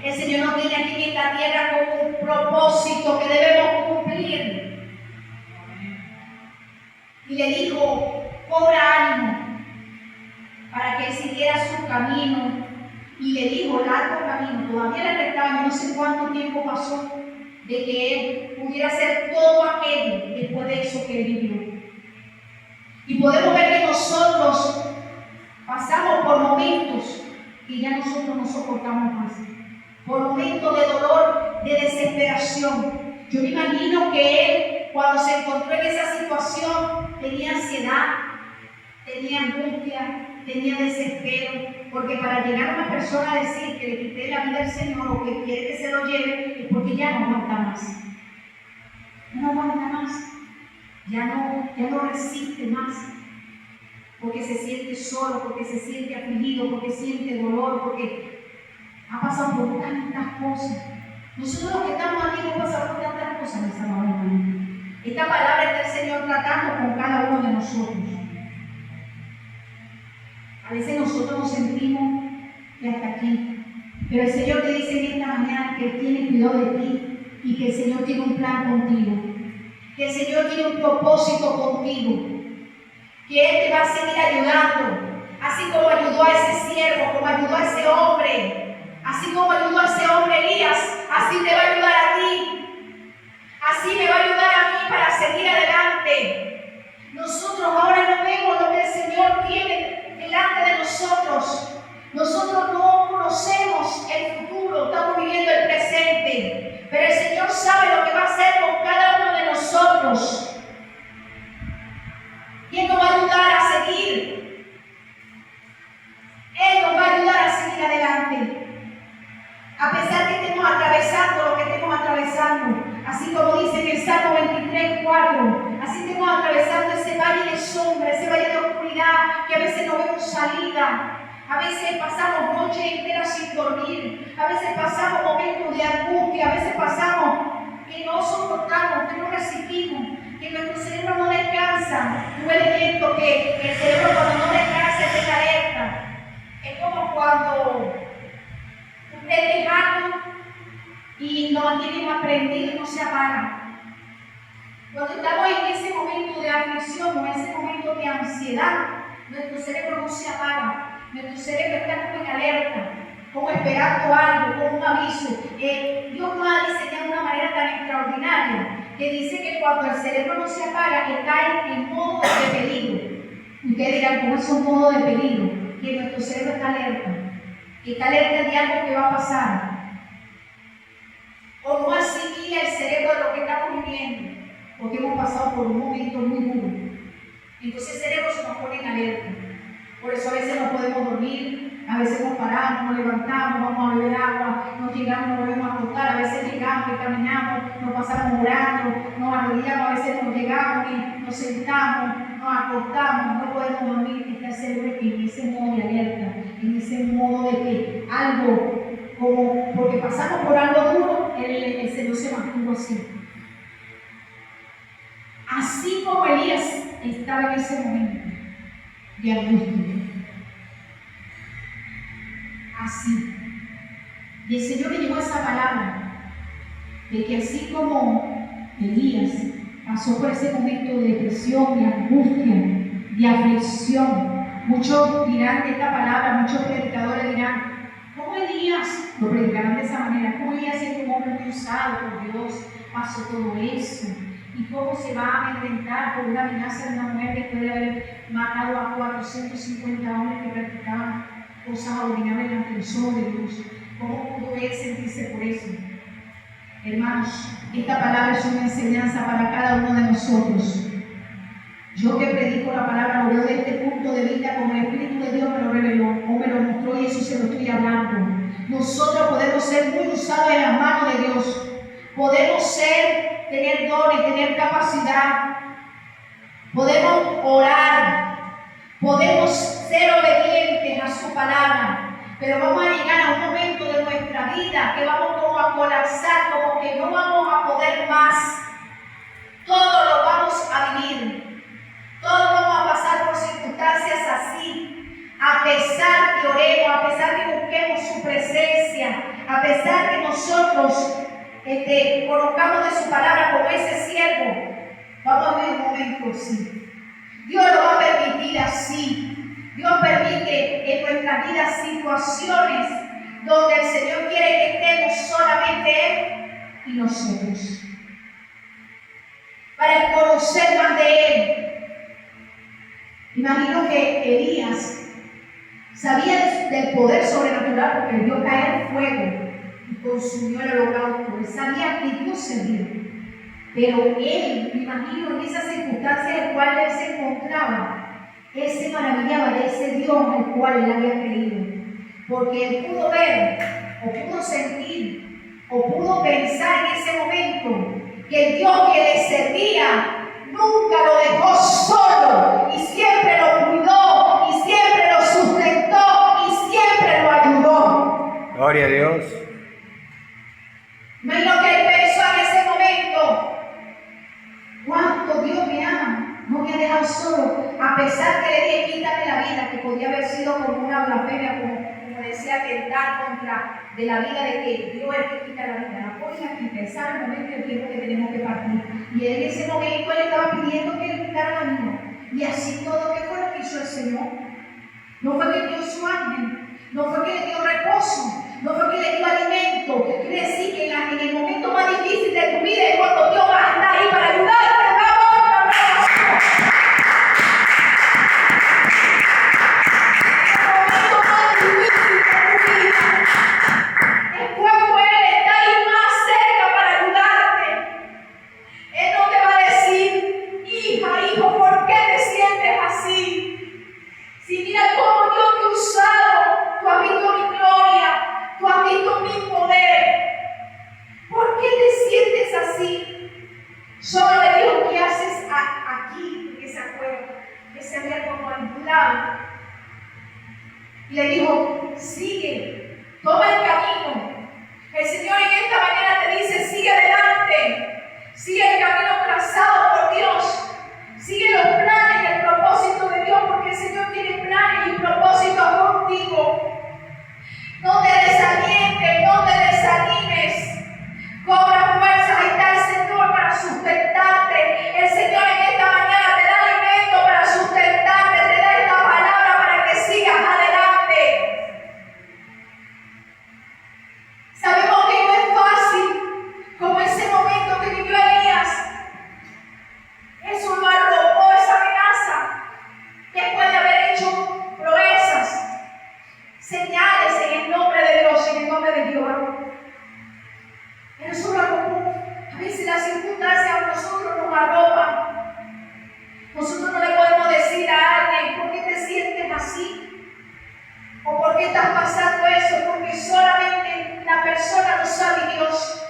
El Señor nos tiene aquí en esta tierra con un propósito que debemos cumplir. Y le dijo: cobra ánimo, para que él siguiera su camino. Y le dijo: largo camino, todavía le restaba, no sé cuánto tiempo pasó de que él pudiera hacer todo aquello después de eso que él vivió. Y podemos ver que nosotros pasamos por momentos que ya nosotros no soportamos más, por momentos de dolor, de desesperación. Yo me imagino que él, cuando se encontró en esa situación, tenía ansiedad, tenía angustia, tenía desespero, porque para llegar a una persona a decir que le quité la vida al Señor o que quiere que se lo lleve, es porque ya no aguanta más. No aguanta más. Ya no resiste más. Porque se siente solo, porque se siente afligido, porque siente dolor, porque ha pasado por tantas cosas. Nosotros los que estamos aquí hemos pasado por tantas cosas, mis amados hermanos. Esta palabra está el Señor tratando con cada uno de nosotros. A veces nosotros nos sentimos que hasta aquí, Pero el Señor te dice en esta mañana que Él tiene cuidado de ti y que el Señor tiene un plan contigo, que el Señor tiene un propósito contigo, que Él te va a seguir ayudando, así como ayudó a ese siervo, como ayudó a ese hombre, así como ayudó a ese hombre Elías, así te va a ayudar a ti, así me va a ayudar a mí para seguir adelante. Nosotros ahora no vemos lo que el Señor tiene delante de nosotros. Nosotros no conocemos el futuro, estamos viviendo el presente, pero el Señor sabe lo que va a hacer con cada uno de nosotros. Y Él nos va a ayudar a seguir. Él nos va a ayudar a seguir adelante. A pesar que estemos atravesando lo que estemos atravesando, así como dice en el Salmo 23:4, así estemos atravesando ese valle de sombra, ese valle de oscuridad, que a veces no vemos salida. A veces pasamos noches enteras sin dormir, a veces pasamos momentos de angustia, a veces pasamos que no soportamos, que no resistimos, que nuestro cerebro no descansa. Tuve leyendo que el cerebro cuando no descansa está alerta. Es como cuando usted deja algo y lo mantiene más prendido y no se apaga. Cuando estamos en ese momento de aflicción o en ese momento de ansiedad, nuestro cerebro no se apaga. Nuestro cerebro está como en alerta, como esperando algo, como un aviso. Dios nos ha diseñado de una manera tan extraordinaria que dice que cuando el cerebro no se apaga, está en modo de peligro. Ustedes dirán, ¿cómo es un modo de peligro? Que nuestro cerebro está alerta de algo que va a pasar. O no asimila el cerebro de lo que estamos viviendo, porque hemos pasado por un momento muy duro. Entonces el cerebro se nos pone en alerta. Por eso a veces no podemos dormir, a veces nos paramos, nos levantamos, vamos a beber agua, nos llegamos, nos volvemos a acostar, a veces llegamos y caminamos, nos pasamos orando, nos arrodillamos, a veces nos llegamos y nos sentamos, nos acostamos, no podemos dormir. Está el cerebro en ese modo de alerta, en ese modo de que algo, como porque pasamos por algo duro, el cerebro se mantuvo así. Así como Elías estaba en ese momento de angustia. Así. Y el Señor le llevó esa palabra de que así como Elías pasó por ese momento de depresión, de angustia, de aflicción, muchos dirán de esta palabra, muchos predicadores dirán, ¿cómo Elías? Lo predicarán de esa manera, ¿cómo Elías siendo un hombre muy usado por Dios pasó todo eso? ¿Y cómo se va a amedrentar por una amenaza de una mujer después de haber matado a 450 hombres que practicaban cosas abominables ante los ojos de Dios? ¿Cómo pudo él sentirse por eso? Hermanos, esta palabra es una enseñanza para cada uno de nosotros. Yo que predico la palabra lo veo desde este punto de vista como el Espíritu de Dios me lo reveló o me lo mostró y eso se lo estoy hablando. Nosotros podemos ser muy usados en las manos de Dios. Podemos tener dones, tener capacidad. Podemos orar. Podemos ser obedientes a su palabra. Pero vamos a llegar a un momento de nuestra vida que vamos como a colapsar, como que no vamos a poder más. Todo lo vamos a vivir. Todos vamos a pasar por circunstancias así. A pesar que oremos, a pesar que busquemos su presencia, a pesar que nosotros conozcamos de su palabra como ese siervo, vamos a vivir un momento así. Dios lo va a permitir así. Dios permite en nuestra vida situaciones donde el Señor quiere que estemos solamente Él y nosotros, para conocer más de Él. Imagino que Elías sabía del poder sobrenatural porque vio caer fuego y consumió el holocausto. Él sabía que Dios servía. Pero él, me imagino, en esas circunstancias en las cuales él se encontraba, él se maravillaba de ese Dios en el cual él había creído. Porque él pudo ver, o pudo sentir, o pudo pensar en ese momento que el Dios que le servía nunca lo dejó solo y siempre lo cuidó y siempre lo sustentó y siempre lo ayudó.
Gloria a Dios.
No es lo que él pensó en ese momento. ¿Cuánto Dios me ama? No me ha dejado solo, a pesar que le dije quítame la vida, que podía haber sido como una blasfemia, como desea atentar contra de la vida de que Dios es el que quita la vida, la pone y la quita, él sabe el momento y el tiempo que tenemos que partir. Y en ese momento él estaba pidiendo que le quitara la vida. Y así todo, ¿qué fue lo que hizo el Señor? No fue que dio su ángel, no fue que le dio reposo, no fue que le dio alimento. Quiere decir que en el momento más difícil de tu vida es cuando Dios va a estar ahí para ayudarte. Solo le dijo, ¿qué haces aquí en esa cueva? Que se había como anulado. Y le dijo, sigue, toma el camino. El Señor en esta mañana te dice, sigue adelante. Sigue el camino trazado por Dios. Sigue los planes y el propósito de Dios, porque el Señor tiene planes y propósitos contigo. No te desalientes, no te desanimes. Cobra fuerza, ahí está el Señor para sustentarte. El Señor en esta mañana te da alimento para sustentarte, te da esta palabra para que sigas adelante. Sabemos que no es fácil, como ese momento que vivió Elías. Eso lo arrojó, esa amenaza, después de haber hecho proezas, señales en el nombre de Dios, en el nombre de Jehová. Eso lo arrojó. A veces las circunstancias a nosotros nos arropan. Nosotros no le podemos decir a alguien, ¿por qué te sientes así? ¿O por qué estás pasando eso? Porque solamente la persona lo sabe Dios.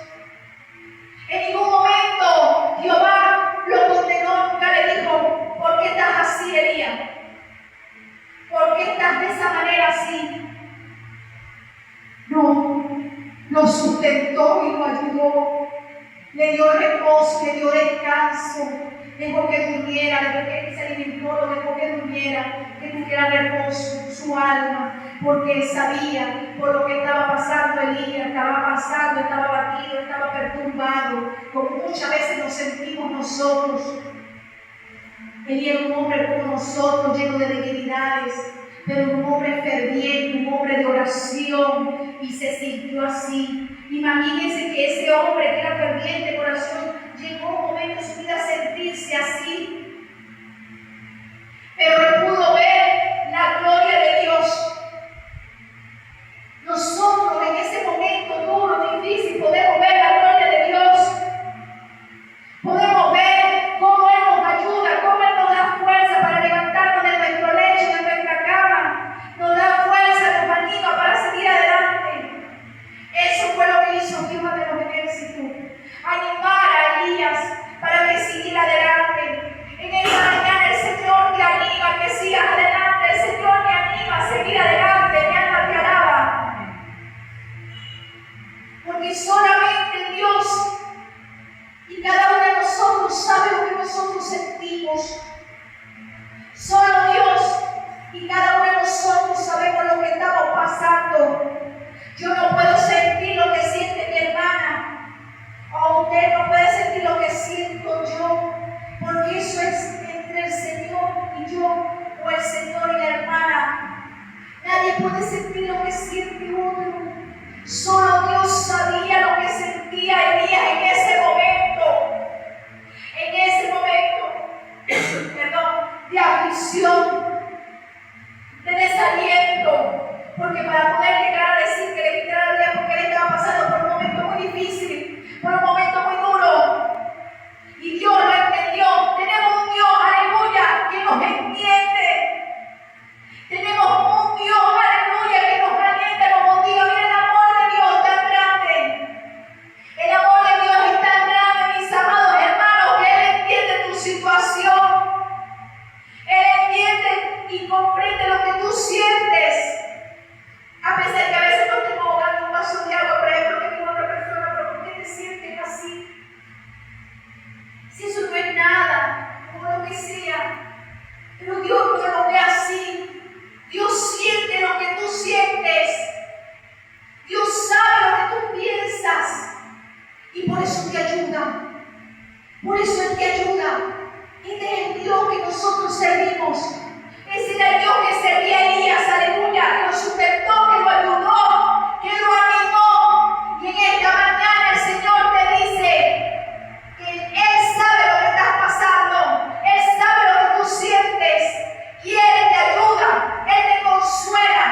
En ningún momento Jehová lo condenó, nunca le dijo, ¿por qué estás así, Elías? ¿Por qué estás de esa manera así? No, lo sustentó y lo ayudó. Le dio reposo, le dio descanso, dejó que durmiera, dejó que se alimentó, lo dejó que durmiera, que tuviera reposo su alma, porque él sabía por lo que estaba pasando Elías, estaba abatido, estaba perturbado, como muchas veces nos sentimos nosotros. Elías era un hombre como nosotros, lleno de debilidades, pero un hombre ferviente, un hombre de oración, y se sintió así. Imagínense que ese hombre que era ferviente de oración llegó un momento en su vida a sentirse así. Pero él pudo ver la gloria de Dios. Nosotros en ese momento duro, difícil, podemos ver la gloria de Dios. Podemos ver cómo Él nos ayuda, cómo Él nos da fuerza para levantarnos de nuestro lecho, de nuestra cama. Nos da fuerza, nos anima para seguir adelante. Eso fue lo que hizo Jehová de los ejércitos. Animar a Elías para que siguiera adelante. En esta mañana el Señor te anima a que sigas adelante. El Señor te anima a seguir adelante. Mi alma te alaba. Porque solamente Dios y cada uno de nosotros sabe lo que nosotros sentimos. Solo Dios y cada uno de nosotros sabemos lo que estamos pasando. Yo no puedo sentir lo que siente mi hermana, o usted no puede sentir lo que siento yo, porque eso es entre el Señor y yo, o el Señor y la hermana. Nadie puede sentir lo que siente otro. Solo Dios sabía lo que sentía Elías en ese momento, de aflicción, de desaliento, porque para poder llegar a decir que le quitara la vida, porque él estaba pasando por un momento muy difícil, por un momento muy duro, y Dios lo entendió. Tenemos un Dios, aleluya, que nos entiende. Tenemos un Dios, aleluya, que nos alienta, nos motiva. Mira el amor de Dios tan grande, el amor Y por eso te ayuda. Por eso Él te ayuda. Este es el Dios que nosotros servimos. Ese era el Dios que servía a Elías, aleluya, que lo sustentó, que lo ayudó, que lo animó. Y en esta mañana el Señor te dice que Él sabe lo que estás pasando, Él sabe lo que tú sientes, y Él te ayuda, Él te consuela,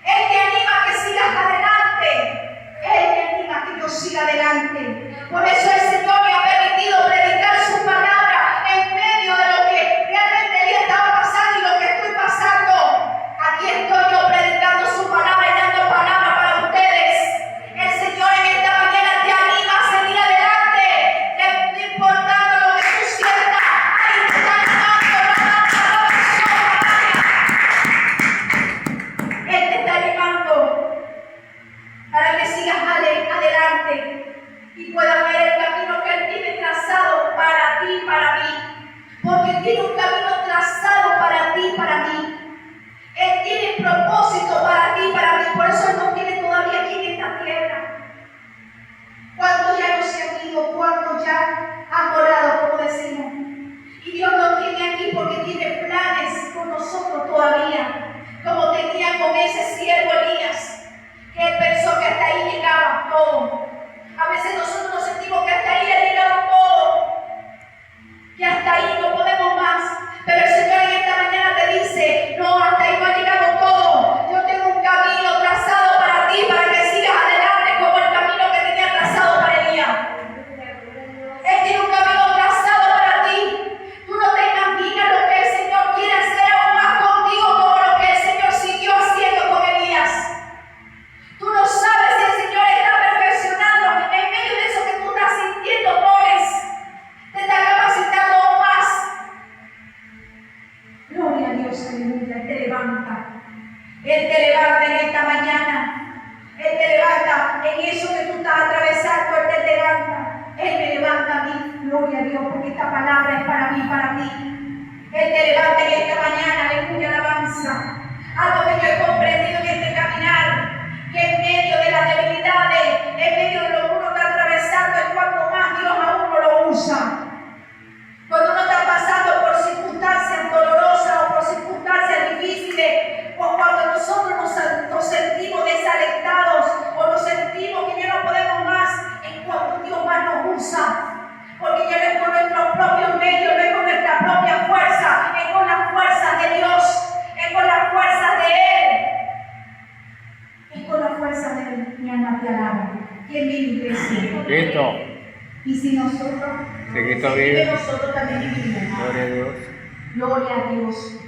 Él te anima a que sigas adelante, Él te anima a que yo siga adelante. Por eso el Señor me ha permitido predicar su palabra en medio de lo que realmente Él estaba pasando y lo que estoy pasando. Aquí estoy yo predicando su palabra y dando palabra para ustedes. El Señor en esta mañana te anima a seguir adelante, no importando lo que tú sientas. Ahí te está animando, Él te está animando para que sigas adelante y puedas ver el camino que Él tiene trazado para ti y para mí. Porque Él tiene un camino trazado para ti y para mí. Él tiene propósito para ti y para mí. Por eso Él nos tiene todavía aquí en esta tierra. ¿Cuántos ya no se han ido? ¿Cuántos ya han morado, como decimos? Y Dios nos tiene aquí porque tiene planes con nosotros todavía. Como tenía con ese siervo Elías, que Él pensó que hasta ahí llegaba todo. A veces nosotros nos sentimos que hasta ahí ha llegado todo, que hasta ahí no podemos más. Pero el Señor en esta mañana te dice, no, hasta ahí no ha llegado todo. Yo tengo un camino trazado para ti, para que sigas adelante como el camino que tenía trazado para Elías. Él tiene un camino trazado para ti. Tú no te imaginas lo que el Señor quiere hacer aún más contigo, como lo que el Señor siguió haciendo con Elías. Tú no sabes si el Señor está perfeccionando en medio de eso que tú estás sintiendo dolores. Te está capacitando aún más. Gloria a Dios, aleluya. Él te levanta. Él te levanta en esta mañana. Él te levanta en eso que tú estás atravesando. Él te levanta. Él me levanta a mí. Gloria a Dios, porque esta palabra es para mí, para ti. Él te levanta en esta mañana. Aleluya, alabanza. Algo que yo he comprendido en este caminar, que en medio de las debilidades, en medio de lo que uno está atravesando, es cuando más Dios a uno lo usa. Cuando uno está pasando por circunstancias dolorosas o por circunstancias difíciles, o cuando nosotros nos sentimos desalentados o nos sentimos que ya no podemos más, es cuando Dios más nos usa. Porque ya no es con nuestros propios medios, no es con nuestra propia fuerza, es con las fuerzas de Dios, es con las fuerzas de Él. Es con la fuerza de Él. Mi alma te alaba. ¿Quién vive iglesia?
Cristo.
Y si nosotros,
Si Cristo vive,
nosotros también vivimos.
gloria a Dios.
Gloria a Dios.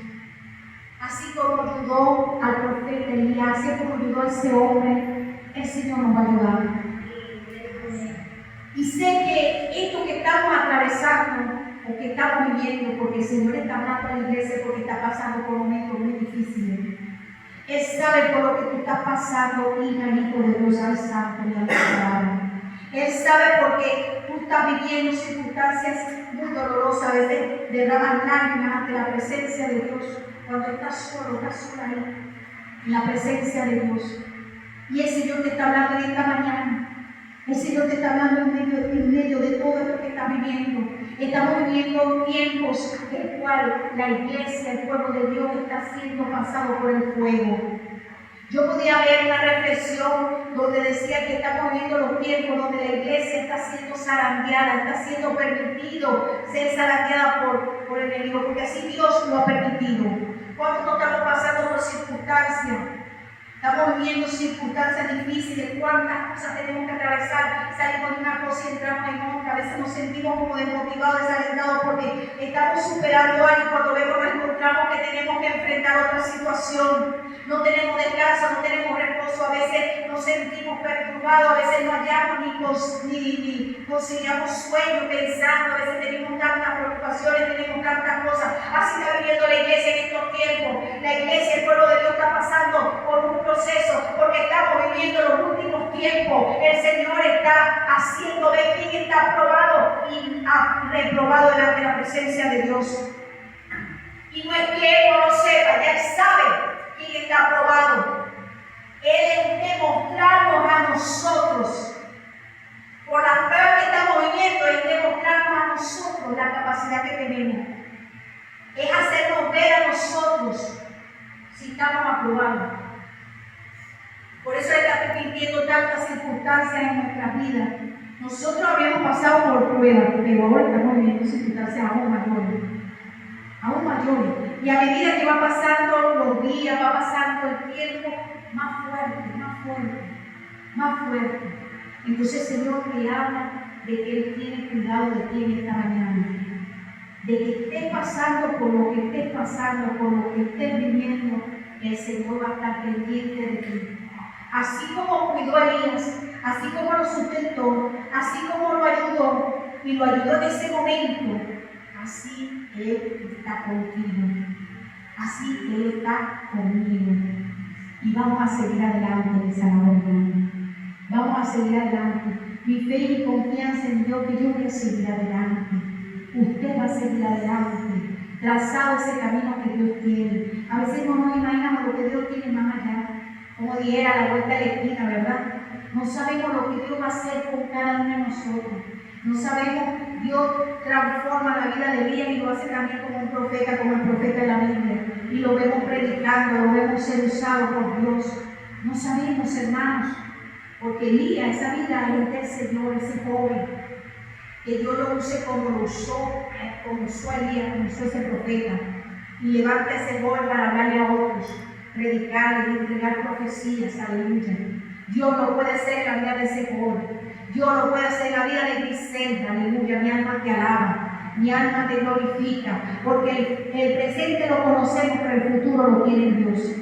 Así como ayudó al profeta Elías, así como ayudó a ese hombre, el Señor nos va a ayudar. Y sé que esto que estamos atravesando, o que estamos viviendo, porque el Señor está hablando a la iglesia porque está pasando por momentos muy difíciles. Él sabe por lo que tú estás pasando, hija, hijo de Dios, al santo y al sagrado. Él sabe porque tú estás viviendo circunstancias muy dolorosas, a veces derramas lágrimas ante la presencia de Dios. Cuando estás solo, estás sola ahí, en la presencia de Dios. Y el Señor te está hablando en esta mañana. El Señor te está hablando en medio de todo esto que estás viviendo. Estamos viviendo tiempos en el cual la iglesia, el pueblo de Dios, está siendo pasado por el fuego. Yo podía ver una reflexión donde decía que estamos viendo los tiempos donde la iglesia está siendo zarandeada, está siendo permitido ser zarandeada por el enemigo, porque así Dios lo ha permitido. ¿Cuánto no estamos pasando por circunstancias? Estamos viviendo circunstancias difíciles, cuántas cosas tenemos que atravesar, salimos de una cosa y entramos en otra, a veces nos sentimos como desmotivados, desalentados porque estamos superando algo y cuando vemos nos encontramos que tenemos que enfrentar otra situación, no tenemos descanso, no tenemos reposo, a veces nos sentimos perturbados, a veces no hallamos ni conciliamos sueño pensando, a veces tenemos tantas preocupaciones, tenemos tantas cosas, así está viviendo la iglesia en estos tiempos, la iglesia, el pueblo de Dios está pasando por un proceso, porque estamos viviendo los últimos tiempos. El Señor está haciendo ver quién está aprobado y reprobado delante de la presencia de Dios. Y no es que Él no lo sepa, ya Él sabe quién está aprobado. Él es demostrarnos a nosotros, Por las pruebas que estamos viviendo es demostrarnos a nosotros la capacidad que tenemos. Es hacernos ver a nosotros si estamos aprobados. Por eso está permitiendo tantas circunstancias en nuestras vidas. Nosotros habíamos pasado por pruebas, pero ahora estamos viviendo circunstancias aún mayores. Aún mayores. Y a medida que va pasando los días, va pasando el tiempo, más fuerte, más fuerte, más fuerte. Entonces el Señor te habla de que Él tiene cuidado de ti en esta mañana. De que estés pasando por lo que estés pasando, por lo que estés viviendo, el Señor va a estar pendiente de ti. Así como cuidó a Elías, así como lo sustentó, así como lo ayudó y lo ayudó en ese momento, así Él está contigo. Así Él está conmigo. Y vamos a seguir adelante, mis amados hermanos. Vamos a seguir adelante. Mi fe y mi confianza en Dios, que yo voy a seguir adelante. Usted va a seguir adelante, trazado ese camino que Dios tiene. A veces no nos imaginamos lo que Dios tiene más allá. Como dijera a la vuelta de la esquina, ¿verdad? No sabemos lo que Dios va a hacer con cada uno de nosotros. No sabemos, Dios transforma la vida de Elías y lo hace también como un profeta, como el profeta de la Biblia. Y lo vemos predicando, lo vemos ser usado por Dios. No sabemos, hermanos, porque Elías, esa vida es del Señor, ese joven, que Dios lo use como lo usó a Elías, como usó ese profeta. Y levanta ese joven para hablarle a otros, predicar y entregar profecías, aleluya. Dios lo puede hacer en la vida de ese joven. Dios lo puede hacer en la vida de Griselda, aleluya. Mi alma te alaba, mi alma te glorifica, porque el presente lo conocemos, pero el futuro lo tiene Dios.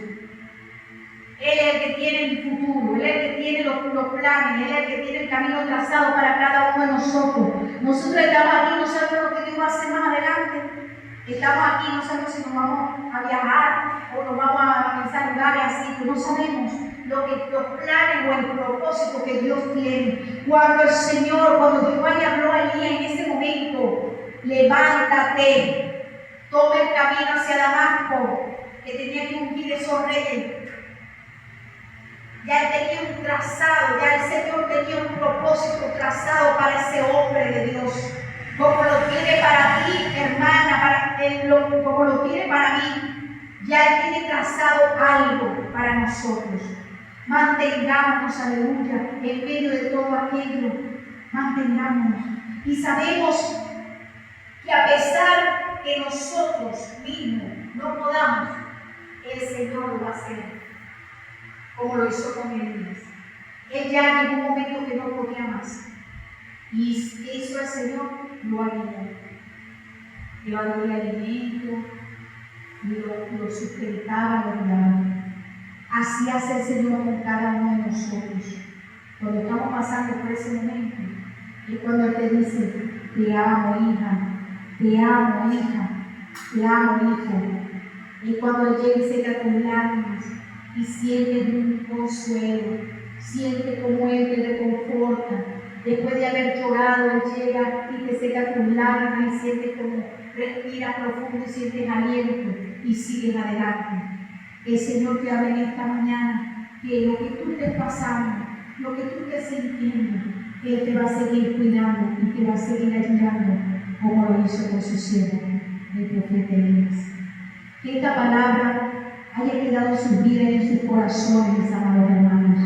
Él es el que tiene el futuro, Él es el que tiene los planes, Él es el que tiene el camino trazado para cada uno de nosotros. Nosotros estamos aquí, no sabemos lo que Dios va a hacer más adelante. Estamos aquí, no sabemos si nos vamos a viajar o nos vamos a pensar lugares así, no sabemos los planes o el propósito que Dios tiene. Cuando Jehová le habló a Elías en ese momento, levántate, toma el camino hacia Damasco, que tenía que ungir esos reyes. Ya él tenía un trazado, ya el Señor tenía un propósito trazado para ese hombre de Dios. Como lo tiene para ti, hermana, como lo tiene para mí, ya Él tiene trazado algo para nosotros. Mantengámonos, aleluya, en medio de todo aquello, mantengámonos. Y sabemos que a pesar que nosotros mismos no podamos, el Señor lo va a hacer, como lo hizo con Elías. Él ya llegó un momento que no podía más. Y hizo el Señor, lo haría. Le daría alimento, lo sustentaba, lo guiaba. Así hace el Señor con cada uno de nosotros. Cuando estamos pasando por ese momento, es cuando Él te dice, te amo, hija, te amo, hija, te amo, hijo. Es cuando Él llega y seca tus lágrimas y siente un consuelo, siente como Él te reconforta. Después de haber llorado, Él llega y te seca tus lágrimas y sientes como respiras profundo y sientes aliento y sigues adelante. El Señor te habla en esta mañana que lo que tú estés pasando, lo que tú estés sintiendo, Él te va a seguir cuidando y te va a seguir ayudando como lo hizo con su siervo, el profeta Elías. Que esta palabra haya quedado en sus vidas y en sus corazones, mis amados hermanos.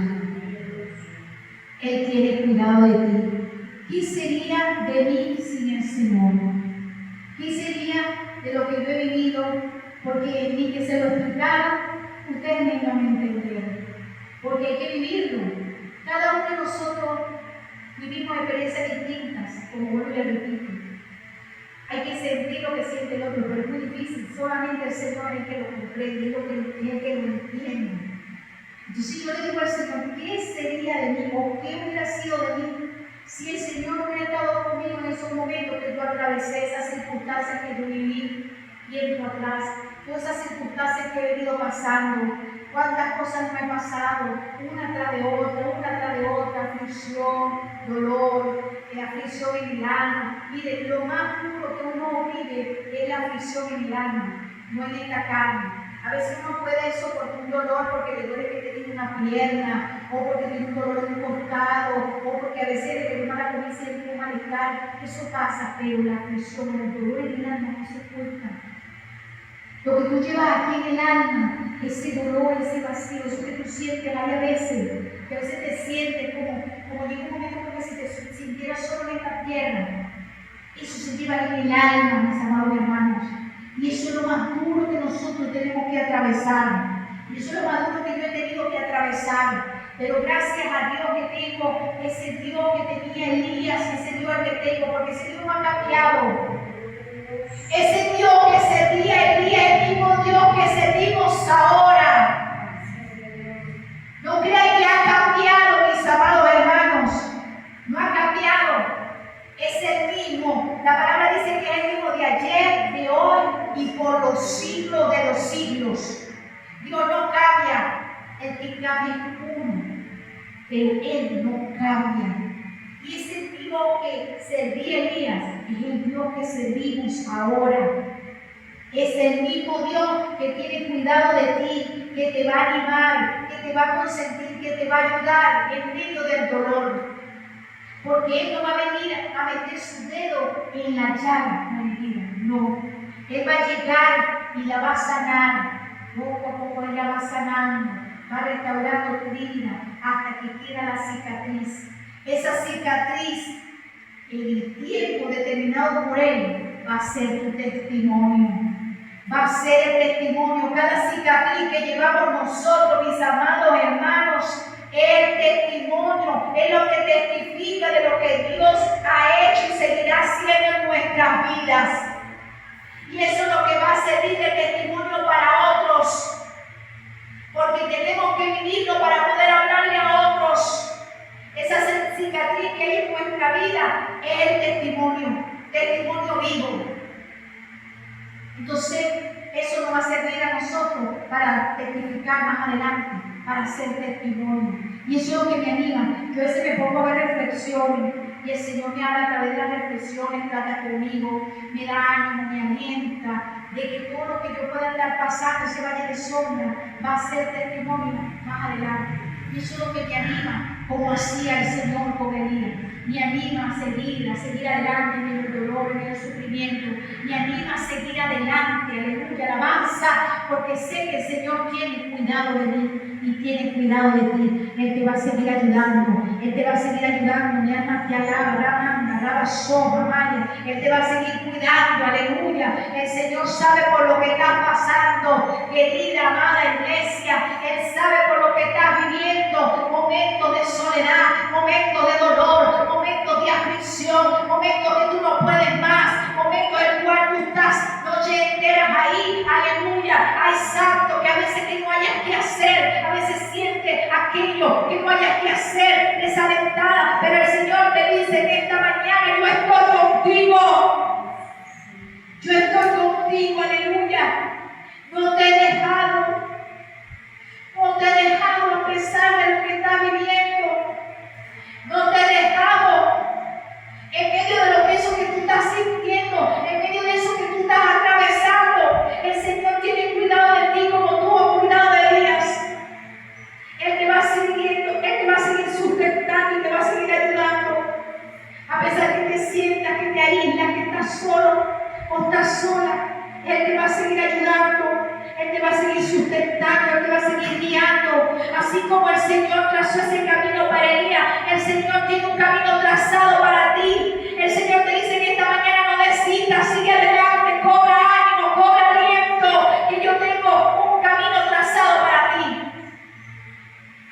Él tiene cuidado de ti. ¿Qué sería de mí sin el Señor? ¿Qué sería de lo que yo he vivido? Porque ni que se lo explicara, ustedes mismos van a entender. Porque hay que vivirlo. Cada uno de nosotros vivimos experiencias distintas, como vuelvo y le repito. Hay que sentir lo que siente el otro, pero es muy difícil. Solamente el Señor es el que lo comprende, es el que lo entiende. Entonces yo le digo al Señor, ¿qué sería de mí o qué hubiera sido de mí si el Señor no hubiera estado conmigo en esos momentos que yo atravesé, esas circunstancias que yo viví tiempo atrás, todas esas circunstancias que he venido pasando, cuántas cosas me he pasado, una tras de otra, aflicción, dolor, aflicción en el alma. Mire, lo más duro que uno vive es la aflicción en el alma, no en esta carne. A veces uno puede soportar un dolor porque le duele que te diga siente una pierna, o porque tiene un dolor en un costado, o porque a veces le quema la comida y siente un malestar. Eso pasa, pero la aflicción, el dolor en el alma no se oculta. Lo que tú llevas aquí en el alma, ese dolor, ese vacío, eso que tú sientes, hay a veces, que a veces te sientes como llega un momento como si te sintieras solo en esta tierra. Eso se lleva en el alma, mis amados hermanos. Y eso es lo más duro que nosotros tenemos que atravesar. Y eso es lo más duro que yo he tenido que atravesar. Pero gracias a Dios que tengo ese Dios que tenía Elías, ese Dios que tengo, porque ese Dios no ha cambiado. Ese Dios que servía Elías, el mismo Dios que servimos ahora. No crean que ha cambiado, mis amados hermanos. No ha cambiado. Es el mismo. La palabra dice que es el mismo de ayer, de hoy y por los siglos de los siglos. Dios no cambia. El que cambia es uno. Pero Él no cambia. Y ese Dios que servía Elías es el Dios que servimos ahora. Es el mismo Dios que tiene cuidado de ti, que te va a animar, que te va a consentir, que te va a ayudar en medio del dolor. Porque Él no va a venir a meter su dedo en la llaga, mentira, no. Él va a llegar y la va a sanar. Poco a poco Él la va sanando, va restaurando tu vida hasta que queda la cicatriz. Esa cicatriz, en el tiempo determinado por Él, va a ser tu testimonio. Va a ser el testimonio. Cada cicatriz que llevamos nosotros, mis amados hermanos, el testimonio es lo que testifica de lo que Dios ha hecho y seguirá haciendo en nuestras vidas. Y eso es lo que va a servir de testimonio para otros. Porque tenemos que vivirlo para poder hablarle a otros. Esa cicatriz que hay en nuestra vida es el testimonio vivo. Entonces, eso nos va a servir a nosotros para testificar más adelante, para hacer testimonio. Y eso es lo que me anima. Yo a veces me pongo a ver reflexiones y el Señor me habla a través de las reflexiones, trata conmigo, me da ánimo, me alienta de que todo lo que yo pueda estar pasando, ese valle de sombra, va a ser testimonio más adelante. Y eso es lo que me anima, como hacía el Señor con Elías. Me anima a seguir adelante en el dolor, en el sufrimiento. Me anima a seguir adelante, aleluya, alabanza, porque sé que el Señor tiene cuidado de mí y tiene cuidado de ti. Él te va a seguir ayudando, Él te va a seguir ayudando. Mi alma te alaba, Ramanda, Rabasó, Maya. Él te va a seguir cuidando, aleluya. El Señor sabe por lo que estás pasando, querida, amada iglesia. Él sabe por lo que estás viviendo, momentos de soledad, momentos de dolor, momentos de aflicción, momentos que tú no puedes más, momentos en el cual tú estás noches enteras ahí, aleluya. Hay santos que a veces que no hayas que hacer, a veces sientes aquello que no hayas que hacer, desalentada, pero el Señor te dice que esta mañana yo estoy contigo. Yo estoy contigo, aleluya. No te he dejado. No te he dejado a pesar de lo que estás viviendo. No te he dejado en medio de lo que eso que tú estás sintiendo, en medio de eso que tú estás atravesando. El Señor tiene cuidado de ti como tuvo cuidado de Elías. Él te va a seguir sustentando y te va a seguir ayudando. A pesar de que te sientas que te aíslas, que estás solo o estás sola, Él te va a seguir ayudando. Él te va a seguir sustentando, Él te va a seguir guiando. Así como el Señor trazó ese camino para Elías, el Señor tiene un camino trazado para ti. El Señor te dice que esta mañana no desistas, sigue adelante, cobra ánimo, cobra aliento, que yo tengo un camino trazado para ti.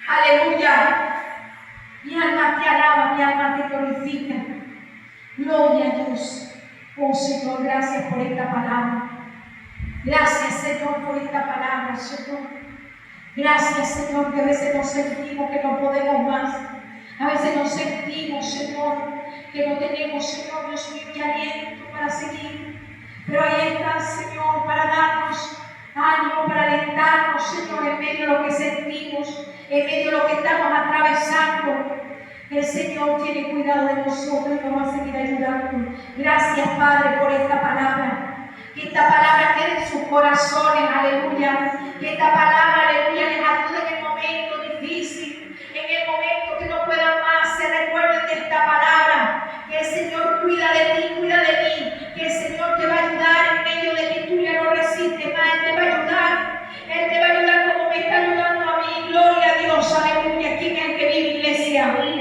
Aleluya. Mi alma te alaba, mi alma te glorifica. Gloria a Dios. Oh Señor, gracias por esta palabra. Gracias, Señor, por esta palabra, Señor. Gracias, Señor, que a veces nos sentimos que no podemos más. A veces nos sentimos, Señor, que no tenemos, Señor, Dios mío, ni aliento para seguir. Pero ahí estás, Señor, para darnos ánimo, para alentarnos, Señor, en medio de lo que sentimos, en medio de lo que estamos atravesando. El Señor tiene cuidado de nosotros y nos va a seguir ayudando. Gracias, Padre, por esta palabra. Que esta palabra quede en sus corazones, aleluya. Que esta palabra, aleluya, les ayude en el momento difícil. abrir